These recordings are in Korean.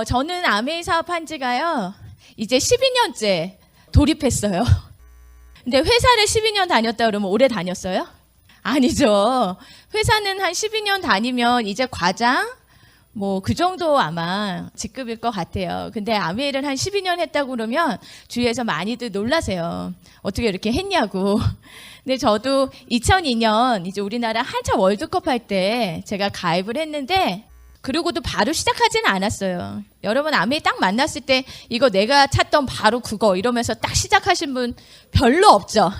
저는 아메이 사업한 지가요, 이제 12년째 돌입했어요. 근데 회사를 12년 다녔다 그러면 오래 다녔어요? 아니죠. 회사는 한 12년 다니면 이제 과장? 뭐 그 정도 아마 직급일 것 같아요. 근데 아메이를 한 12년 했다고 그러면 주위에서 많이들 놀라세요. 어떻게 이렇게 했냐고. 근데 저도 2002년 이제 우리나라 한참 월드컵 할 때 제가 가입을 했는데, 그러고도 바로 시작하지는 않았어요. 여러분 아메이 딱 만났을 때 이거 내가 찾던 바로 그거 이러면서 딱 시작하신 분 별로 없죠.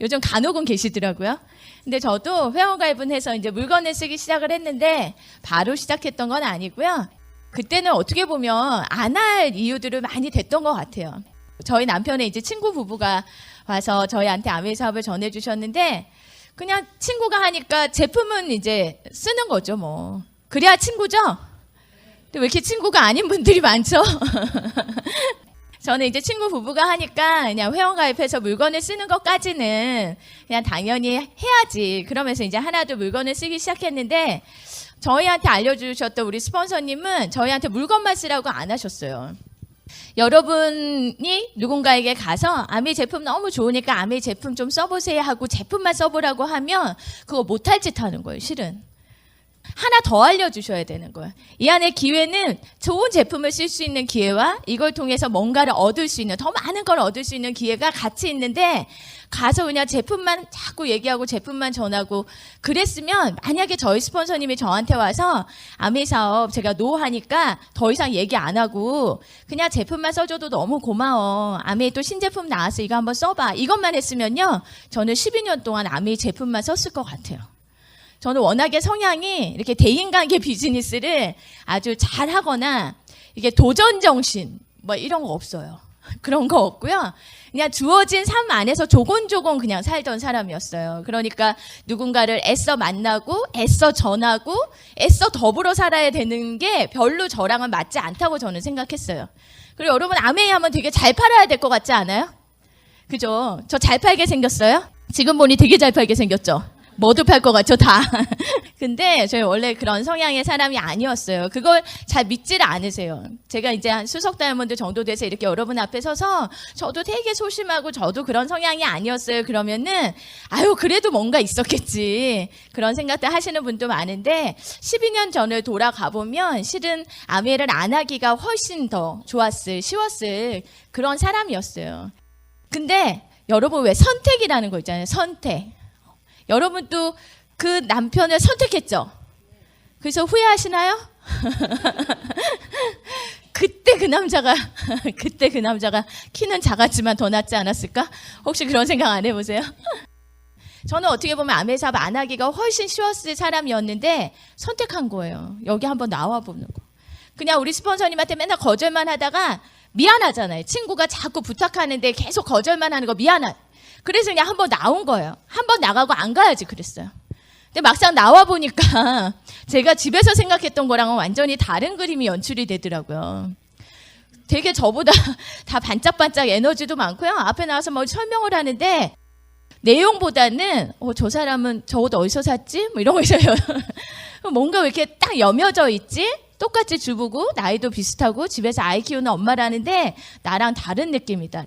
요즘 간혹은 계시더라고요. 근데 저도 회원가입은 해서 이제 물건을 쓰기 시작을 했는데 바로 시작했던 건 아니고요. 그때는 어떻게 보면 안 할 이유들을 많이 됐던 것 같아요. 저희 남편의 이제 친구 부부가 와서 저희한테 아메이 사업을 전해주셨는데, 그냥 친구가 하니까 제품은 이제 쓰는 거죠 뭐. 그래야 친구죠? 근데 왜 이렇게 친구가 아닌 분들이 많죠? 저는 이제 친구 부부가 하니까 그냥 회원가입해서 물건을 쓰는 것까지는 그냥 당연히 해야지. 그러면서 이제 하나도 물건을 쓰기 시작했는데, 저희한테 알려주셨던 우리 스폰서님은 저희한테 물건만 쓰라고 안 하셨어요. 여러분이 누군가에게 가서 아메이 제품 너무 좋으니까 아메이 제품 좀 써보세요 하고 제품만 써보라고 하면 그거 못할 짓 하는 거예요, 실은. 하나 더 알려주셔야 되는 거예요. 이 안에 기회는 좋은 제품을 쓸 수 있는 기회와 이걸 통해서 뭔가를 얻을 수 있는, 더 많은 걸 얻을 수 있는 기회가 같이 있는데, 가서 그냥 제품만 자꾸 얘기하고 제품만 전하고 그랬으면, 만약에 저희 스폰서님이 저한테 와서 아메이 사업 제가 노하니까 더 이상 얘기 안 하고 그냥 제품만 써줘도 너무 고마워, 아메이 또 신제품 나왔어 이거 한번 써봐, 이것만 했으면요, 저는 12년 동안 아메이 제품만 썼을 것 같아요. 저는 워낙에 성향이 이렇게 대인관계 비즈니스를 아주 잘하거나 이게 도전정신 뭐 이런 거 없어요. 그런 거 없고요. 그냥 주어진 삶 안에서 조곤조곤 그냥 살던 사람이었어요. 그러니까 누군가를 애써 만나고 애써 전하고 애써 더불어 살아야 되는 게 별로 저랑은 맞지 않다고 저는 생각했어요. 그리고 여러분 아메이 하면 되게 잘 팔아야 될 것 같지 않아요? 그죠? 저 잘 팔게 생겼어요? 지금 보니 되게 잘 팔게 생겼죠? 뭐도 팔 것 같죠, 다. 근데 저희 원래 그런 성향의 사람이 아니었어요. 그걸 잘 믿지를 않으세요. 제가 이제 한 수석 다이아몬드 정도 돼서 이렇게 여러분 앞에 서서 저도 되게 소심하고 저도 그런 성향이 아니었어요. 그러면은 아유 그래도 뭔가 있었겠지, 그런 생각들 하시는 분도 많은데, 12년 전을 돌아가 보면 실은 아메이를 안 하기가 훨씬 더 좋았을, 쉬웠을 그런 사람이었어요. 근데 여러분 왜 선택이라는 거 있잖아요. 선택. 여러분도 그 남편을 선택했죠? 그래서 후회하시나요? 그때 그 남자가 키는 작았지만 더 낫지 않았을까? 혹시 그런 생각 안 해보세요? 저는 어떻게 보면 아메이 사업 안 하기가 훨씬 쉬웠을 사람이었는데 선택한 거예요. 여기 한번 나와보는 거. 그냥 우리 스폰서님한테 맨날 거절만 하다가 미안하잖아요. 친구가 자꾸 부탁하는데 계속 거절만 하는 거 미안하다. 그래서 그냥 한번 나온 거예요. 한번 나가고 안 가야지 그랬어요. 근데 막상 나와 보니까 제가 집에서 생각했던 거랑은 완전히 다른 그림이 연출이 되더라고요. 되게 저보다 다 반짝반짝 에너지도 많고요. 앞에 나와서 뭐 설명을 하는데 내용보다는 저 사람은 저 옷 어디서 샀지? 뭐 이런 거 있어요. 뭔가 왜 이렇게 딱 여며져 있지? 똑같이 주부고 나이도 비슷하고 집에서 아이 키우는 엄마라는데 나랑 다른 느낌이다.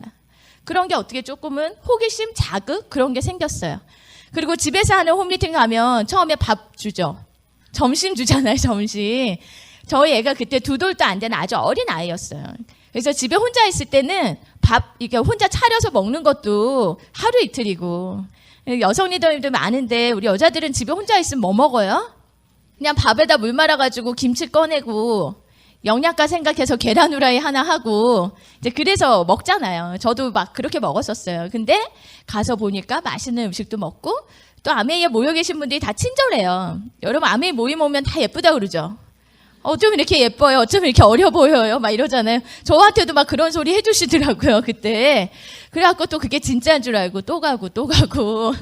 그런 게 어떻게 조금은 호기심, 자극 그런 게 생겼어요. 그리고 집에서 하는 홈미팅 가면 처음에 밥 주죠. 점심 주잖아요, 점심. 저희 애가 그때 2돌도 안 되는 아주 어린 아이였어요. 그래서 집에 혼자 있을 때는 밥 이렇게 혼자 차려서 먹는 것도 하루 이틀이고, 여성 리더님들 많은데 우리 여자들은 집에 혼자 있으면 뭐 먹어요? 그냥 밥에다 물 말아가지고 김치 꺼내고 영양가 생각해서 계란 후라이 하나 하고 이제 그래서 먹잖아요. 저도 막 그렇게 먹었었어요. 근데 가서 보니까 맛있는 음식도 먹고, 또 아메이에 모여 계신 분들이 다 친절해요. 여러분 아메이 모임 오면 다 예쁘다 그러죠? 어쩜 이렇게 예뻐요? 어쩜 이렇게 어려 보여요? 막 이러잖아요. 저한테도 막 그런 소리 해주시더라고요, 그때. 그래갖고 또 그게 진짜인 줄 알고 또 가고 또 가고.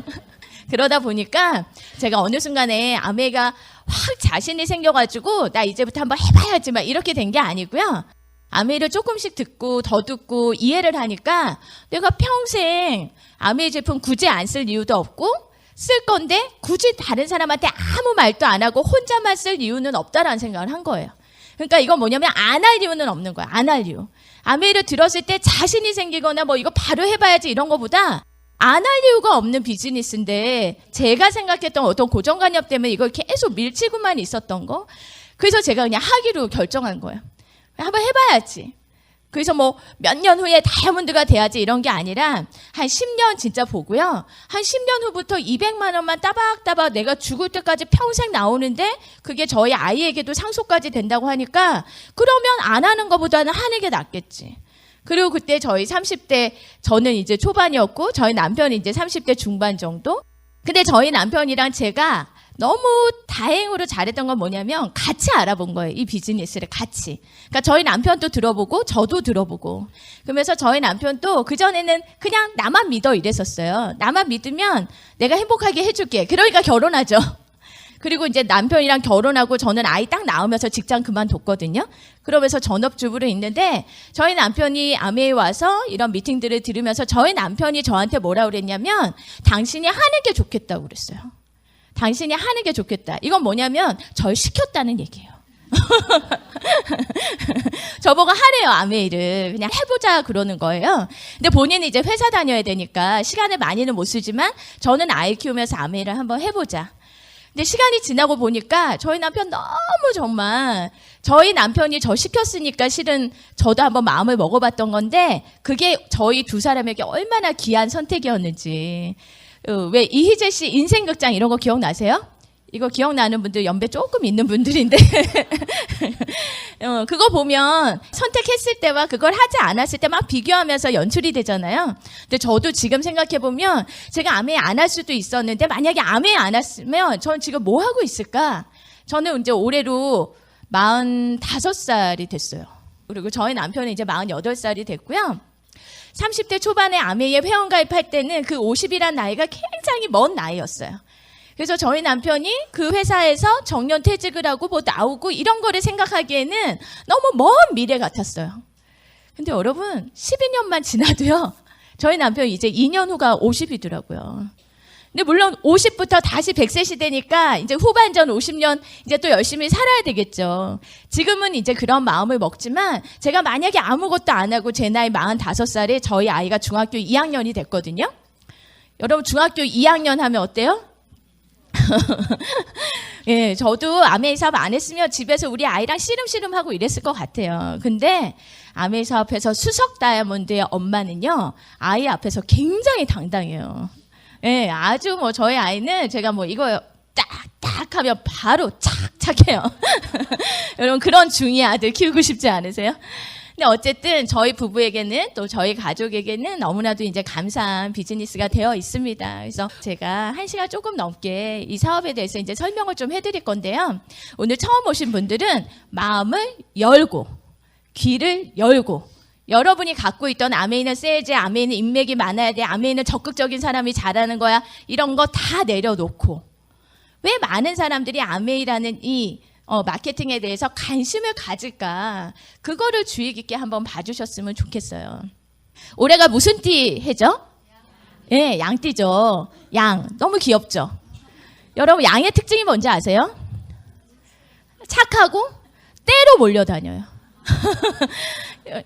그러다 보니까 제가 어느 순간에 아메이가 확 자신이 생겨가지고 나 이제부터 한번 해봐야지 막 이렇게 된 게 아니고요. 아메이를 조금씩 듣고 더 듣고 이해를 하니까 내가 평생 아메이 제품 굳이 안 쓸 이유도 없고, 쓸 건데 굳이 다른 사람한테 아무 말도 안 하고 혼자만 쓸 이유는 없다라는 생각을 한 거예요. 그러니까 이건 뭐냐면 안 할 이유는 없는 거야. 안 할 이유. 아메이를 들었을 때 자신이 생기거나 뭐 이거 바로 해봐야지 이런 거보다 안 할 이유가 없는 비즈니스인데 제가 생각했던 어떤 고정관념 때문에 이걸 계속 밀치고만 있었던 거. 그래서 제가 그냥 하기로 결정한 거예요. 한번 해봐야지. 그래서 뭐 몇 년 후에 다이아몬드가 돼야지 이런 게 아니라 한 10년 진짜 보고요. 한 10년 후부터 200만 원만 따박따박 내가 죽을 때까지 평생 나오는데 그게 저희 아이에게도 상속까지 된다고 하니까 그러면 안 하는 것보다는 하는 게 낫겠지. 그리고 그때 저희 30대, 저는 이제 초반이었고 저희 남편이 이제 30대 중반 정도. 근데 저희 남편이랑 제가 너무 다행으로 잘했던 건 뭐냐면 같이 알아본 거예요. 이 비즈니스를 같이. 그러니까 저희 남편도 들어보고 저도 들어보고. 그러면서 저희 남편도 그전에는 그냥 나만 믿어 이랬었어요. 나만 믿으면 내가 행복하게 해줄게. 그러니까 결혼하죠. 그리고 이제 남편이랑 결혼하고 저는 아이 딱 낳으면서 직장 그만뒀거든요. 그러면서 전업주부로 있는데 저희 남편이 아메에 와서 이런 미팅들을 들으면서 저희 남편이 저한테 뭐라 그랬냐면 당신이 하는 게 좋겠다고 그랬어요. 당신이 하는 게 좋겠다. 이건 뭐냐면 절 시켰다는 얘기예요. 저보고 하래요, 아메이를. 그냥 해보자 그러는 거예요. 근데 본인이 이제 회사 다녀야 되니까 시간을 많이는 못 쓰지만 저는 아이 키우면서 아메이를 한번 해보자. 근데 시간이 지나고 보니까 저희 남편 너무 정말 저희 남편이 저 시켰으니까 실은 저도 한번 마음을 먹어봤던 건데 그게 저희 두 사람에게 얼마나 귀한 선택이었는지. 왜 이희재 씨 인생극장 이런 거 기억나세요? 이거 기억나는 분들 연배 조금 있는 분들인데 그거 보면 선택했을 때와 그걸 하지 않았을 때 막 비교하면서 연출이 되잖아요. 근데 저도 지금 생각해보면 제가 아메 안 할 수도 있었는데 만약에 아메 안 했으면 전 지금 뭐 하고 있을까? 저는 이제 올해로 45살이 됐어요. 그리고 저희 남편은 이제 48살이 됐고요. 30대 초반에 아메이에 회원가입할 때는 그 50이란 나이가 굉장히 먼 나이였어요. 그래서 저희 남편이 그 회사에서 정년퇴직을 하고 뭐 나오고 이런 거를 생각하기에는 너무 먼 미래 같았어요. 근데 여러분 12년만 지나도요. 저희 남편이 이제 2년 후가 50이더라고요. 근데 물론 50부터 다시 100세 시대니까 이제 후반전 50년 이제 또 열심히 살아야 되겠죠. 지금은 이제 그런 마음을 먹지만 제가 만약에 아무것도 안 하고 제 나이 45살에 저희 아이가 중학교 2학년이 됐거든요. 여러분 중학교 2학년 하면 어때요? 예, 저도 아메이 사업 안 했으면 집에서 우리 아이랑 씨름씨름 하고 이랬을 것 같아요. 근데 아메이 사업에서 수석 다이아몬드의 엄마는요, 아이 앞에서 굉장히 당당해요. 예, 아주 뭐 저희 아이는 제가 뭐 이거 딱 하면 바로 착착해요. 여러분 그런 중이 아들 키우고 싶지 않으세요? 근데 어쨌든 저희 부부에게는 또 저희 가족에게는 너무나도 이제 감사한 비즈니스가 되어 있습니다. 그래서 제가 1시간 조금 넘게 이 사업에 대해서 이제 설명을 좀 해드릴 건데요. 오늘 처음 오신 분들은 마음을 열고 귀를 열고 여러분이 갖고 있던 아메이는 세야지, 아메이는 인맥이 많아야 돼, 아메이는 적극적인 사람이 잘하는 거야 이런 거 다 내려놓고 왜 많은 사람들이 아메이라는 이 마케팅에 대해서 관심을 가질까 그거를 주의 깊게 한번 봐주셨으면 좋겠어요. 올해가 무슨 띠 해죠? 예, 양띠죠. 양 너무 귀엽죠. 여러분 양의 특징이 뭔지 아세요? 착하고 때로 몰려다녀요.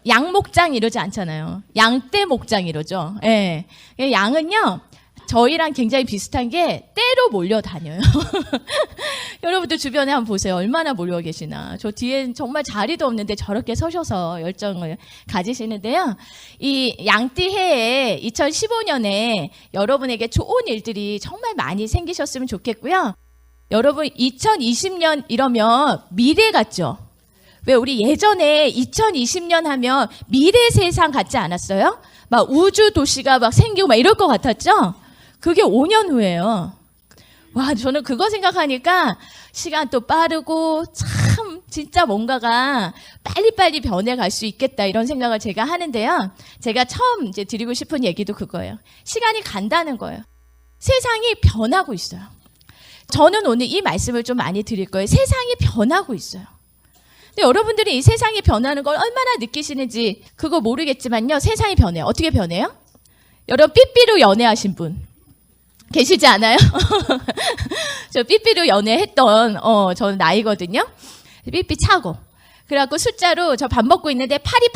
양목장 이러지 않잖아요. 양떼 목장 이러죠. 예. 양은요 저희랑 굉장히 비슷한 게 때로 몰려다녀요. 여러분들 주변에 한번 보세요. 얼마나 몰려 계시나. 저 뒤엔 정말 자리도 없는데 저렇게 서셔서 열정을 가지시는데요. 이 양띠 해에 2015년에 여러분에게 좋은 일들이 정말 많이 생기셨으면 좋겠고요. 여러분 2020년 이러면 미래 같죠? 왜 우리 예전에 2020년 하면 미래 세상 같지 않았어요? 막 우주 도시가 막 생기고 막 이럴 것 같았죠? 그게 5년 후예요. 와, 저는 그거 생각하니까 시간 또 빠르고 참 진짜 뭔가가 빨리빨리 변해갈 수 있겠다 이런 생각을 제가 하는데요. 제가 처음 이제 드리고 싶은 얘기도 그거예요. 시간이 간다는 거예요. 세상이 변하고 있어요. 저는 오늘 이 말씀을 좀 많이 드릴 거예요. 세상이 변하고 있어요. 근데 여러분들이 이 세상이 변하는 걸 얼마나 느끼시는지 그거 모르겠지만요. 세상이 변해요. 어떻게 변해요? 여러분 삐삐로 연애하신 분 계시지 않아요? 저 삐삐로 연애했던 저는 나이거든요. 삐삐 차고 그래갖고 숫자로 저 밥 먹고 있는데 파리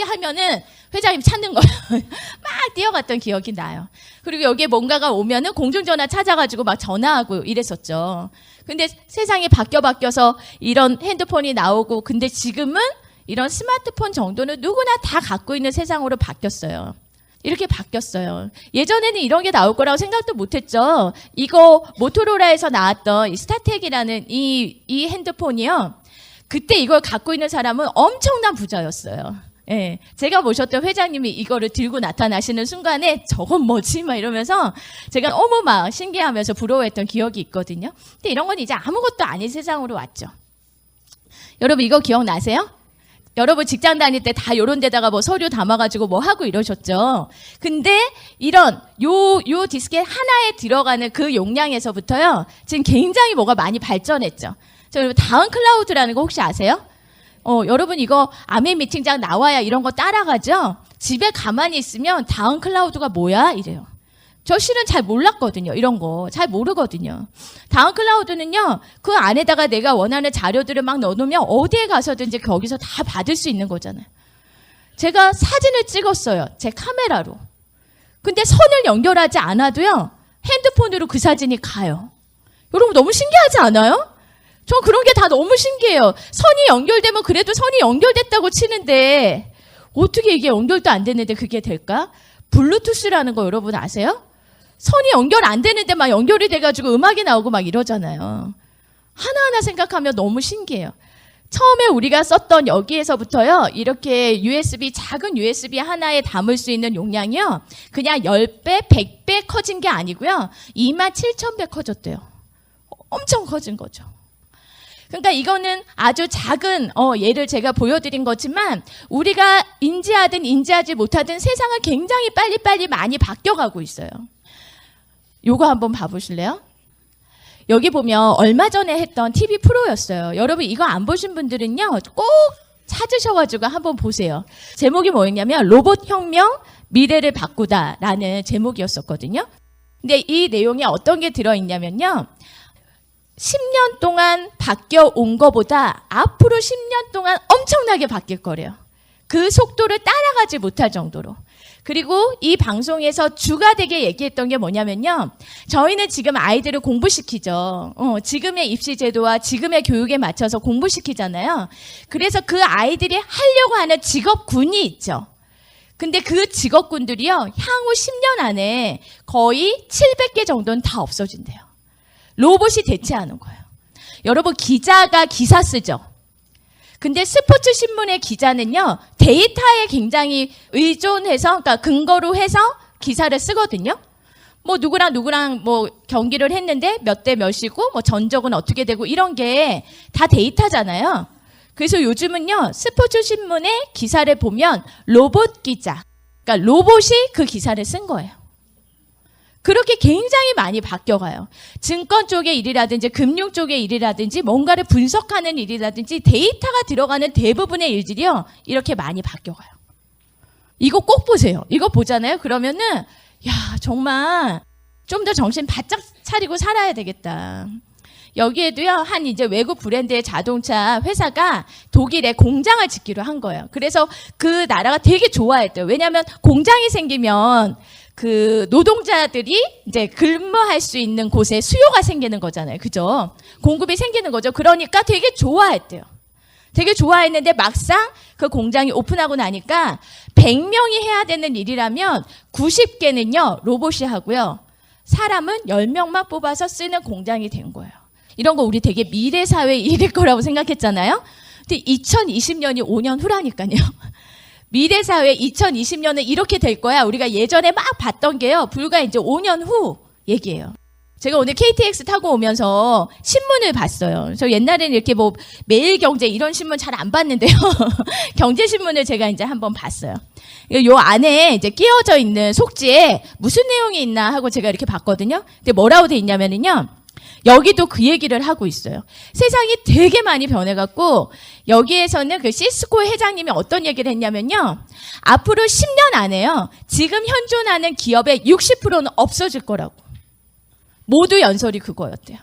하면은 회장님 찾는 거예요. 막 뛰어갔던 기억이 나요. 그리고 여기에 뭔가가 오면은 공중전화 찾아가지고 막 전화하고 이랬었죠. 근데 세상이 바뀌어서 이런 핸드폰이 나오고, 근데 지금은 이런 스마트폰 정도는 누구나 다 갖고 있는 세상으로 바뀌었어요. 이렇게 바뀌었어요. 예전에는 이런 게 나올 거라고 생각도 못했죠. 이거 모토로라에서 나왔던 이 스타텍이라는 이 핸드폰이요. 그때 이걸 갖고 있는 사람은 엄청난 부자였어요. 예, 제가 모셨던 회장님이 이거를 들고 나타나시는 순간에 저건 뭐지? 막 이러면서 제가 너무 막 신기하면서 부러워했던 기억이 있거든요. 근데 이런 건 이제 아무것도 아닌 세상으로 왔죠. 여러분 이거 기억나세요? 여러분 직장 다닐 때 다 요런 데다가 뭐 서류 담아가지고 뭐 하고 이러셨죠. 근데 이런 요 디스켓 하나에 들어가는 그 용량에서부터요, 지금 굉장히 뭐가 많이 발전했죠. 저 다운 클라우드라는 거 혹시 아세요? 여러분 이거 아멘 미팅장 나와야 이런 거 따라가죠? 집에 가만히 있으면 다운 클라우드가 뭐야? 이래요. 저 실은 잘 몰랐거든요. 이런 거 잘 모르거든요. 다운 클라우드는요, 그 안에다가 내가 원하는 자료들을 막 넣어놓으면 어디에 가서든지 거기서 다 받을 수 있는 거잖아요. 제가 사진을 찍었어요. 제 카메라로. 근데 선을 연결하지 않아도요, 핸드폰으로 그 사진이 가요. 여러분 너무 신기하지 않아요? 저 그런 게 다 너무 신기해요. 선이 연결되면 그래도 선이 연결됐다고 치는데 어떻게 이게 연결도 안 되는데 그게 될까? 블루투스라는 거 여러분 아세요? 선이 연결 안 되는데 막 연결이 돼가지고 음악이 나오고 막 이러잖아요. 하나하나 생각하면 너무 신기해요. 처음에 우리가 썼던 여기에서부터요, 이렇게 작은 USB 하나에 담을 수 있는 용량이요, 그냥 10배, 100배 커진 게 아니고요, 27,000배 커졌대요. 엄청 커진 거죠. 그러니까 이거는 아주 작은 예를 제가 보여드린 거지만, 우리가 인지하든 인지하지 못하든 세상은 굉장히 빨리빨리 많이 바뀌어가고 있어요. 요거 한번 봐보실래요? 여기 보면 얼마 전에 했던 TV 프로였어요. 여러분 이거 안 보신 분들은요, 꼭 찾으셔가지고 한번 보세요. 제목이 뭐였냐면 로봇 혁명 미래를 바꾸다라는 제목이었었거든요. 근데 이 내용에 어떤 게 들어있냐면요, 10년 동안 바뀌어온 거보다 앞으로 10년 동안 엄청나게 바뀔 거래요. 그 속도를 따라가지 못할 정도로. 그리고 이 방송에서 주가 되게 얘기했던 게 뭐냐면요, 저희는 지금 아이들을 공부시키죠. 지금의 입시 제도와 지금의 교육에 맞춰서 공부시키잖아요. 그래서 그 아이들이 하려고 하는 직업군이 있죠. 근데 그 직업군들이요, 향후 10년 안에 거의 700개 정도는 다 없어진대요. 로봇이 대체하는 거예요. 여러분 기자가 기사 쓰죠. 근데 스포츠 신문의 기자는요, 데이터에 굉장히 의존해서, 그러니까 근거로 해서 기사를 쓰거든요. 뭐 누구랑 뭐 경기를 했는데 몇 대 몇이고 뭐 전적은 어떻게 되고 이런 게 다 데이터잖아요. 그래서 요즘은요, 스포츠 신문의 기사를 보면 로봇 기자, 그러니까 로봇이 그 기사를 쓴 거예요. 그렇게 굉장히 많이 바뀌어가요. 증권 쪽의 일이라든지 금융 쪽의 일이라든지 뭔가를 분석하는 일이라든지 데이터가 들어가는 대부분의 일들이요, 이렇게 많이 바뀌어가요. 이거 꼭 보세요. 이거 보잖아요. 그러면은 야, 정말 좀 더 정신 바짝 차리고 살아야 되겠다. 여기에도요, 한 이제 외국 브랜드의 자동차 회사가 독일에 공장을 짓기로 한 거예요. 그래서 그 나라가 되게 좋아했대요. 왜냐하면 공장이 생기면 그 노동자들이 이제 근무할 수 있는 곳에 수요가 생기는 거잖아요. 그죠? 공급이 생기는 거죠. 그러니까 되게 좋아했대요. 되게 좋아했는데 막상 그 공장이 오픈하고 나니까 100명이 해야 되는 일이라면 90개는요, 로봇이 하고요, 사람은 10명만 뽑아서 쓰는 공장이 된 거예요. 이런 거 우리 되게 미래 사회 일일 거라고 생각했잖아요. 근데 2020년이 5년 후라니까요. 미래사회 2020년은 이렇게 될 거야. 우리가 예전에 막 봤던 게요, 불과 이제 5년 후 얘기예요. 제가 오늘 KTX 타고 오면서 신문을 봤어요. 저 옛날에는 이렇게 뭐 매일경제 이런 신문 잘 안 봤는데요. 경제신문을 제가 이제 한번 봤어요. 요 안에 이제 끼워져 있는 속지에 무슨 내용이 있나 하고 제가 이렇게 봤거든요. 근데 뭐라고 돼 있냐면은요, 여기도 그 얘기를 하고 있어요. 세상이 되게 많이 변해갖고, 여기에서는 그 시스코 회장님이 어떤 얘기를 했냐면요, 앞으로 10년 안에요, 지금 현존하는 기업의 60%는 없어질 거라고. 모두 연설이 그거였대요.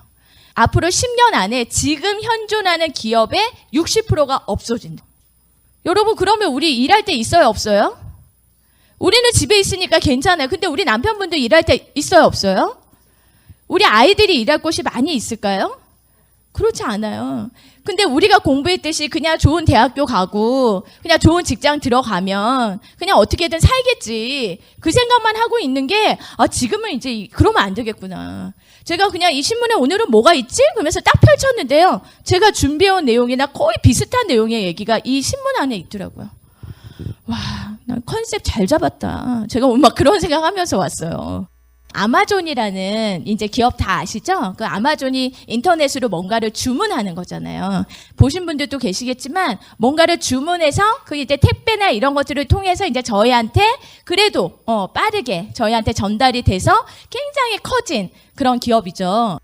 앞으로 10년 안에 지금 현존하는 기업의 60%가 없어진다. 여러분, 그러면 우리 일할 때 있어요, 없어요? 우리는 집에 있으니까 괜찮아요. 근데 우리 남편분도 일할 때 있어요, 없어요? 우리 아이들이 일할 곳이 많이 있을까요? 그렇지 않아요. 근데 우리가 공부했듯이 그냥 좋은 대학교 가고 그냥 좋은 직장 들어가면 그냥 어떻게든 살겠지. 그 생각만 하고 있는 게 지금은 이제 그러면 안 되겠구나. 제가 그냥 이 신문에 오늘은 뭐가 있지? 그러면서 딱 펼쳤는데요. 제가 준비해온 내용이나 거의 비슷한 내용의 얘기가 이 신문 안에 있더라고요. 와, 난 컨셉 잘 잡았다. 제가 막 그런 생각하면서 왔어요. 아마존이라는 이제 기업 다 아시죠? 그 아마존이 인터넷으로 뭔가를 주문하는 거잖아요. 보신 분들도 계시겠지만 뭔가를 주문해서 그 이제 택배나 이런 것들을 통해서 이제 저희한테 그래도 빠르게 저희한테 전달이 돼서 굉장히 커진 그런 기업이죠.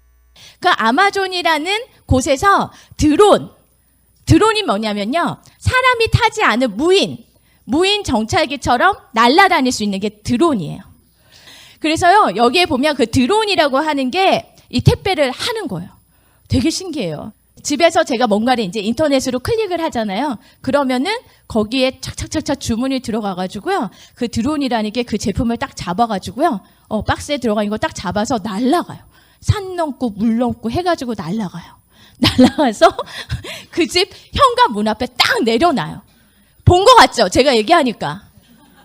그 아마존이라는 곳에서 드론이 뭐냐면요. 사람이 타지 않은 무인 정찰기처럼 날아다닐 수 있는 게 드론이에요. 그래서요, 여기에 보면 그 드론이라고 하는 게 이 택배를 하는 거예요. 되게 신기해요. 집에서 제가 뭔가를 이제 인터넷으로 클릭을 하잖아요. 그러면은 거기에 착착착착 주문이 들어가가지고요. 그 드론이라는 게 그 제품을 딱 잡아가지고요. 박스에 들어가 있는 거 딱 잡아서 날아가요. 산 넘고 물 넘고 해가지고 날아가요. 날아가서 그 집 현관 문 앞에 딱 내려놔요. 본 거 같죠? 제가 얘기하니까.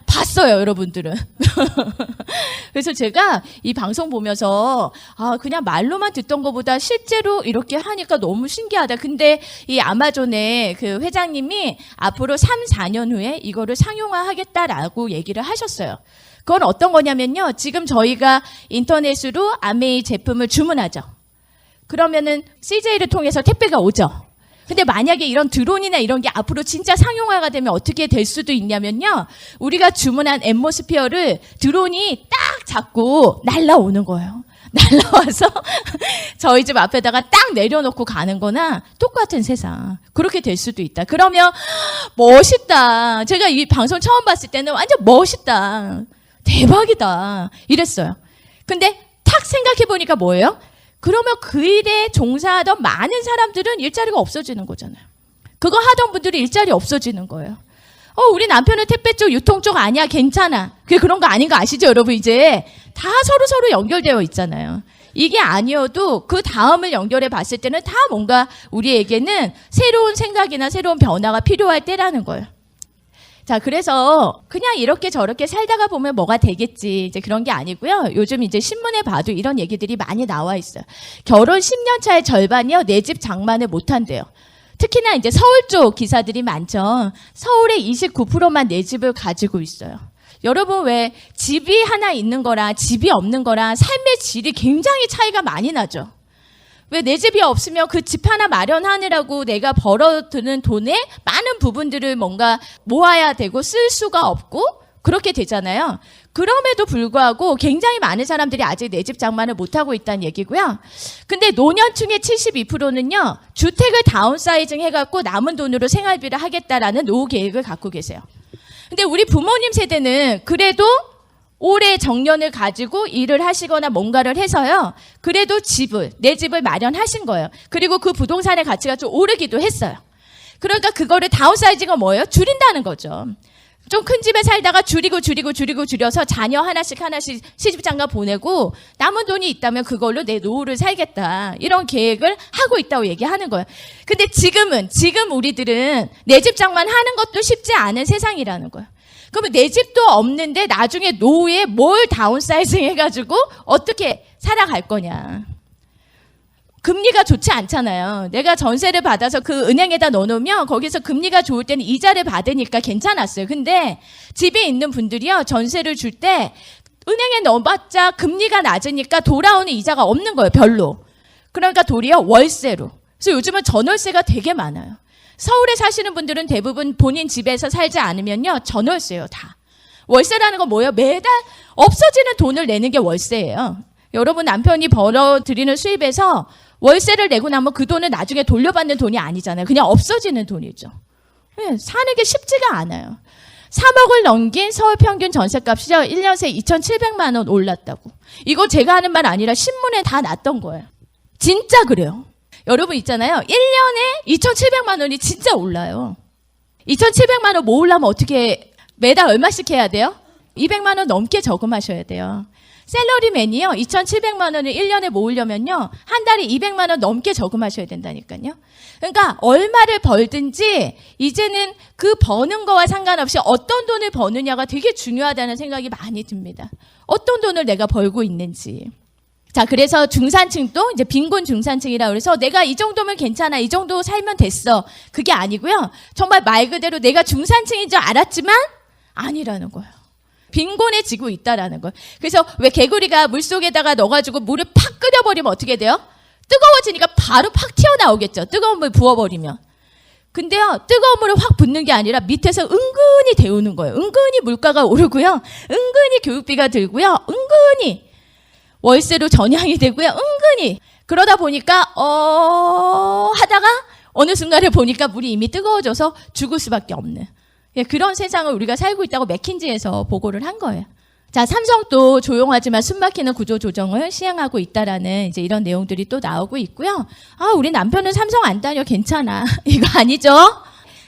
봤어요, 여러분들은. 그래서 제가 이 방송 보면서 그냥 말로만 듣던 것보다 실제로 이렇게 하니까 너무 신기하다. 근데 이 아마존의 그 회장님이 앞으로 3, 4년 후에 이거를 상용화하겠다라고 얘기를 하셨어요. 그건 어떤 거냐면요. 지금 저희가 인터넷으로 아메이 제품을 주문하죠. 그러면은 CJ를 통해서 택배가 오죠. 근데 만약에 이런 드론이나 이런 게 앞으로 진짜 상용화가 되면 어떻게 될 수도 있냐면요. 우리가 주문한 앰모스피어를 드론이 딱 잡고 날라오는 거예요. 날라와서 저희 집 앞에다가 딱 내려놓고 가는 거나 똑같은 세상. 그렇게 될 수도 있다. 그러면 멋있다. 제가 이 방송 처음 봤을 때는 완전 멋있다. 대박이다. 이랬어요. 근데 탁 생각해보니까 뭐예요? 그러면 그 일에 종사하던 많은 사람들은 일자리가 없어지는 거잖아요. 그거 하던 분들이 일자리 없어지는 거예요. 우리 남편은 택배 쪽, 유통 쪽 아니야, 괜찮아. 그게 그런 거 아닌 거 아시죠, 여러분? 이제 다 서로 연결되어 있잖아요. 이게 아니어도 그 다음을 연결해 봤을 때는 다 뭔가 우리에게는 새로운 생각이나 새로운 변화가 필요할 때라는 거예요. 자, 그래서 그냥 이렇게 저렇게 살다가 보면 뭐가 되겠지. 이제 그런 게 아니고요. 요즘 이제 신문에 봐도 이런 얘기들이 많이 나와 있어요. 결혼 10년 차의 절반이요. 내 집 장만을 못 한대요. 특히나 이제 서울 쪽 기사들이 많죠. 서울의 29%만 내 집을 가지고 있어요. 여러분, 왜 집이 하나 있는 거랑 집이 없는 거랑 삶의 질이 굉장히 차이가 많이 나죠. 왜 내 집이 없으면 그 집 하나 마련하느라고 내가 벌어드는 돈의 많은 부분들을 뭔가 모아야 되고 쓸 수가 없고 그렇게 되잖아요. 그럼에도 불구하고 굉장히 많은 사람들이 아직 내 집 장만을 못하고 있다는 얘기고요. 근데 노년층의 72%는요. 주택을 다운사이징 해갖고 남은 돈으로 생활비를 하겠다라는 노후 계획을 갖고 계세요. 근데 우리 부모님 세대는 그래도 오래 정년을 가지고 일을 하시거나 뭔가를 해서요. 그래도 내 집을 마련하신 거예요. 그리고 그 부동산의 가치가 좀 오르기도 했어요. 그러니까 그거를 다운사이즈가 뭐예요? 줄인다는 거죠. 좀 큰 집에 살다가 줄여서 자녀 하나씩 시집장가 보내고 남은 돈이 있다면 그걸로 내 노후를 살겠다. 이런 계획을 하고 있다고 얘기하는 거예요. 근데 지금 우리들은 내 집 장만하는 것도 쉽지 않은 세상이라는 거예요. 그러면 내 집도 없는데 나중에 노후에 뭘 다운사이징 해가지고 어떻게 살아갈 거냐. 금리가 좋지 않잖아요. 내가 전세를 받아서 그 은행에다 넣어놓으면 거기서 금리가 좋을 때는 이자를 받으니까 괜찮았어요. 근데 집에 있는 분들이요. 전세를 줄 때 은행에 넣어봤자 금리가 낮으니까 돌아오는 이자가 없는 거예요. 별로. 그러니까 도리어 월세로. 그래서 요즘은 전월세가 되게 많아요. 서울에 사시는 분들은 대부분 본인 집에서 살지 않으면요. 전월세예요, 다. 월세라는 건 뭐예요? 매달 없어지는 돈을 내는 게 월세예요. 여러분 남편이 벌어들이는 수입에서 월세를 내고 나면 그 돈을 나중에 돌려받는 돈이 아니잖아요. 그냥 없어지는 돈이죠. 네, 사는 게 쉽지가 않아요. 3억을 넘긴 서울 평균 전셋값이요. 1년 새 2,700만 원 올랐다고. 이거 제가 하는 말 아니라 신문에 다 났던 거예요. 진짜 그래요. 여러분 있잖아요. 1년에 2,700만 원이 진짜 올라요. 2,700만 원 모으려면 어떻게 매달 얼마씩 해야 돼요? 200만 원 넘게 저금하셔야 돼요. 샐러리맨이요. 2,700만 원을 1년에 모으려면요. 한 달에 200만 원 넘게 저금하셔야 된다니까요. 그러니까 얼마를 벌든지 이제는 그 버는 거와 상관없이 어떤 돈을 버느냐가 되게 중요하다는 생각이 많이 듭니다. 어떤 돈을 내가 벌고 있는지. 자, 그래서 중산층도 이제 빈곤 중산층이라 그래서 내가 이 정도면 괜찮아, 이 정도 살면 됐어. 그게 아니고요. 정말 말 그대로 내가 중산층인 줄 알았지만 아니라는 거예요. 빈곤해지고 있다라는 거예요. 그래서 왜 개구리가 물속에다가 넣어가지고 물을 팍 끓여버리면 어떻게 돼요? 뜨거워지니까 바로 팍 튀어나오겠죠. 뜨거운 물 부어버리면. 근데요, 뜨거운 물을 확 붓는 게 아니라 밑에서 은근히 데우는 거예요. 은근히 물가가 오르고요. 은근히 교육비가 들고요. 은근히 월세로 전향이 되고요. 은근히. 그러다 보니까 하다가 어느 순간에 보니까 물이 이미 뜨거워져서 죽을 수밖에 없는 그런 세상을 우리가 살고 있다고 맥킨지에서 보고를 한 거예요. 자, 삼성도 조용하지만 숨막히는 구조 조정을 시행하고 있다라는 이제 이런 내용들이 또 나오고 있고요. 아, 우리 남편은 삼성 안 다녀 괜찮아. 이거 아니죠?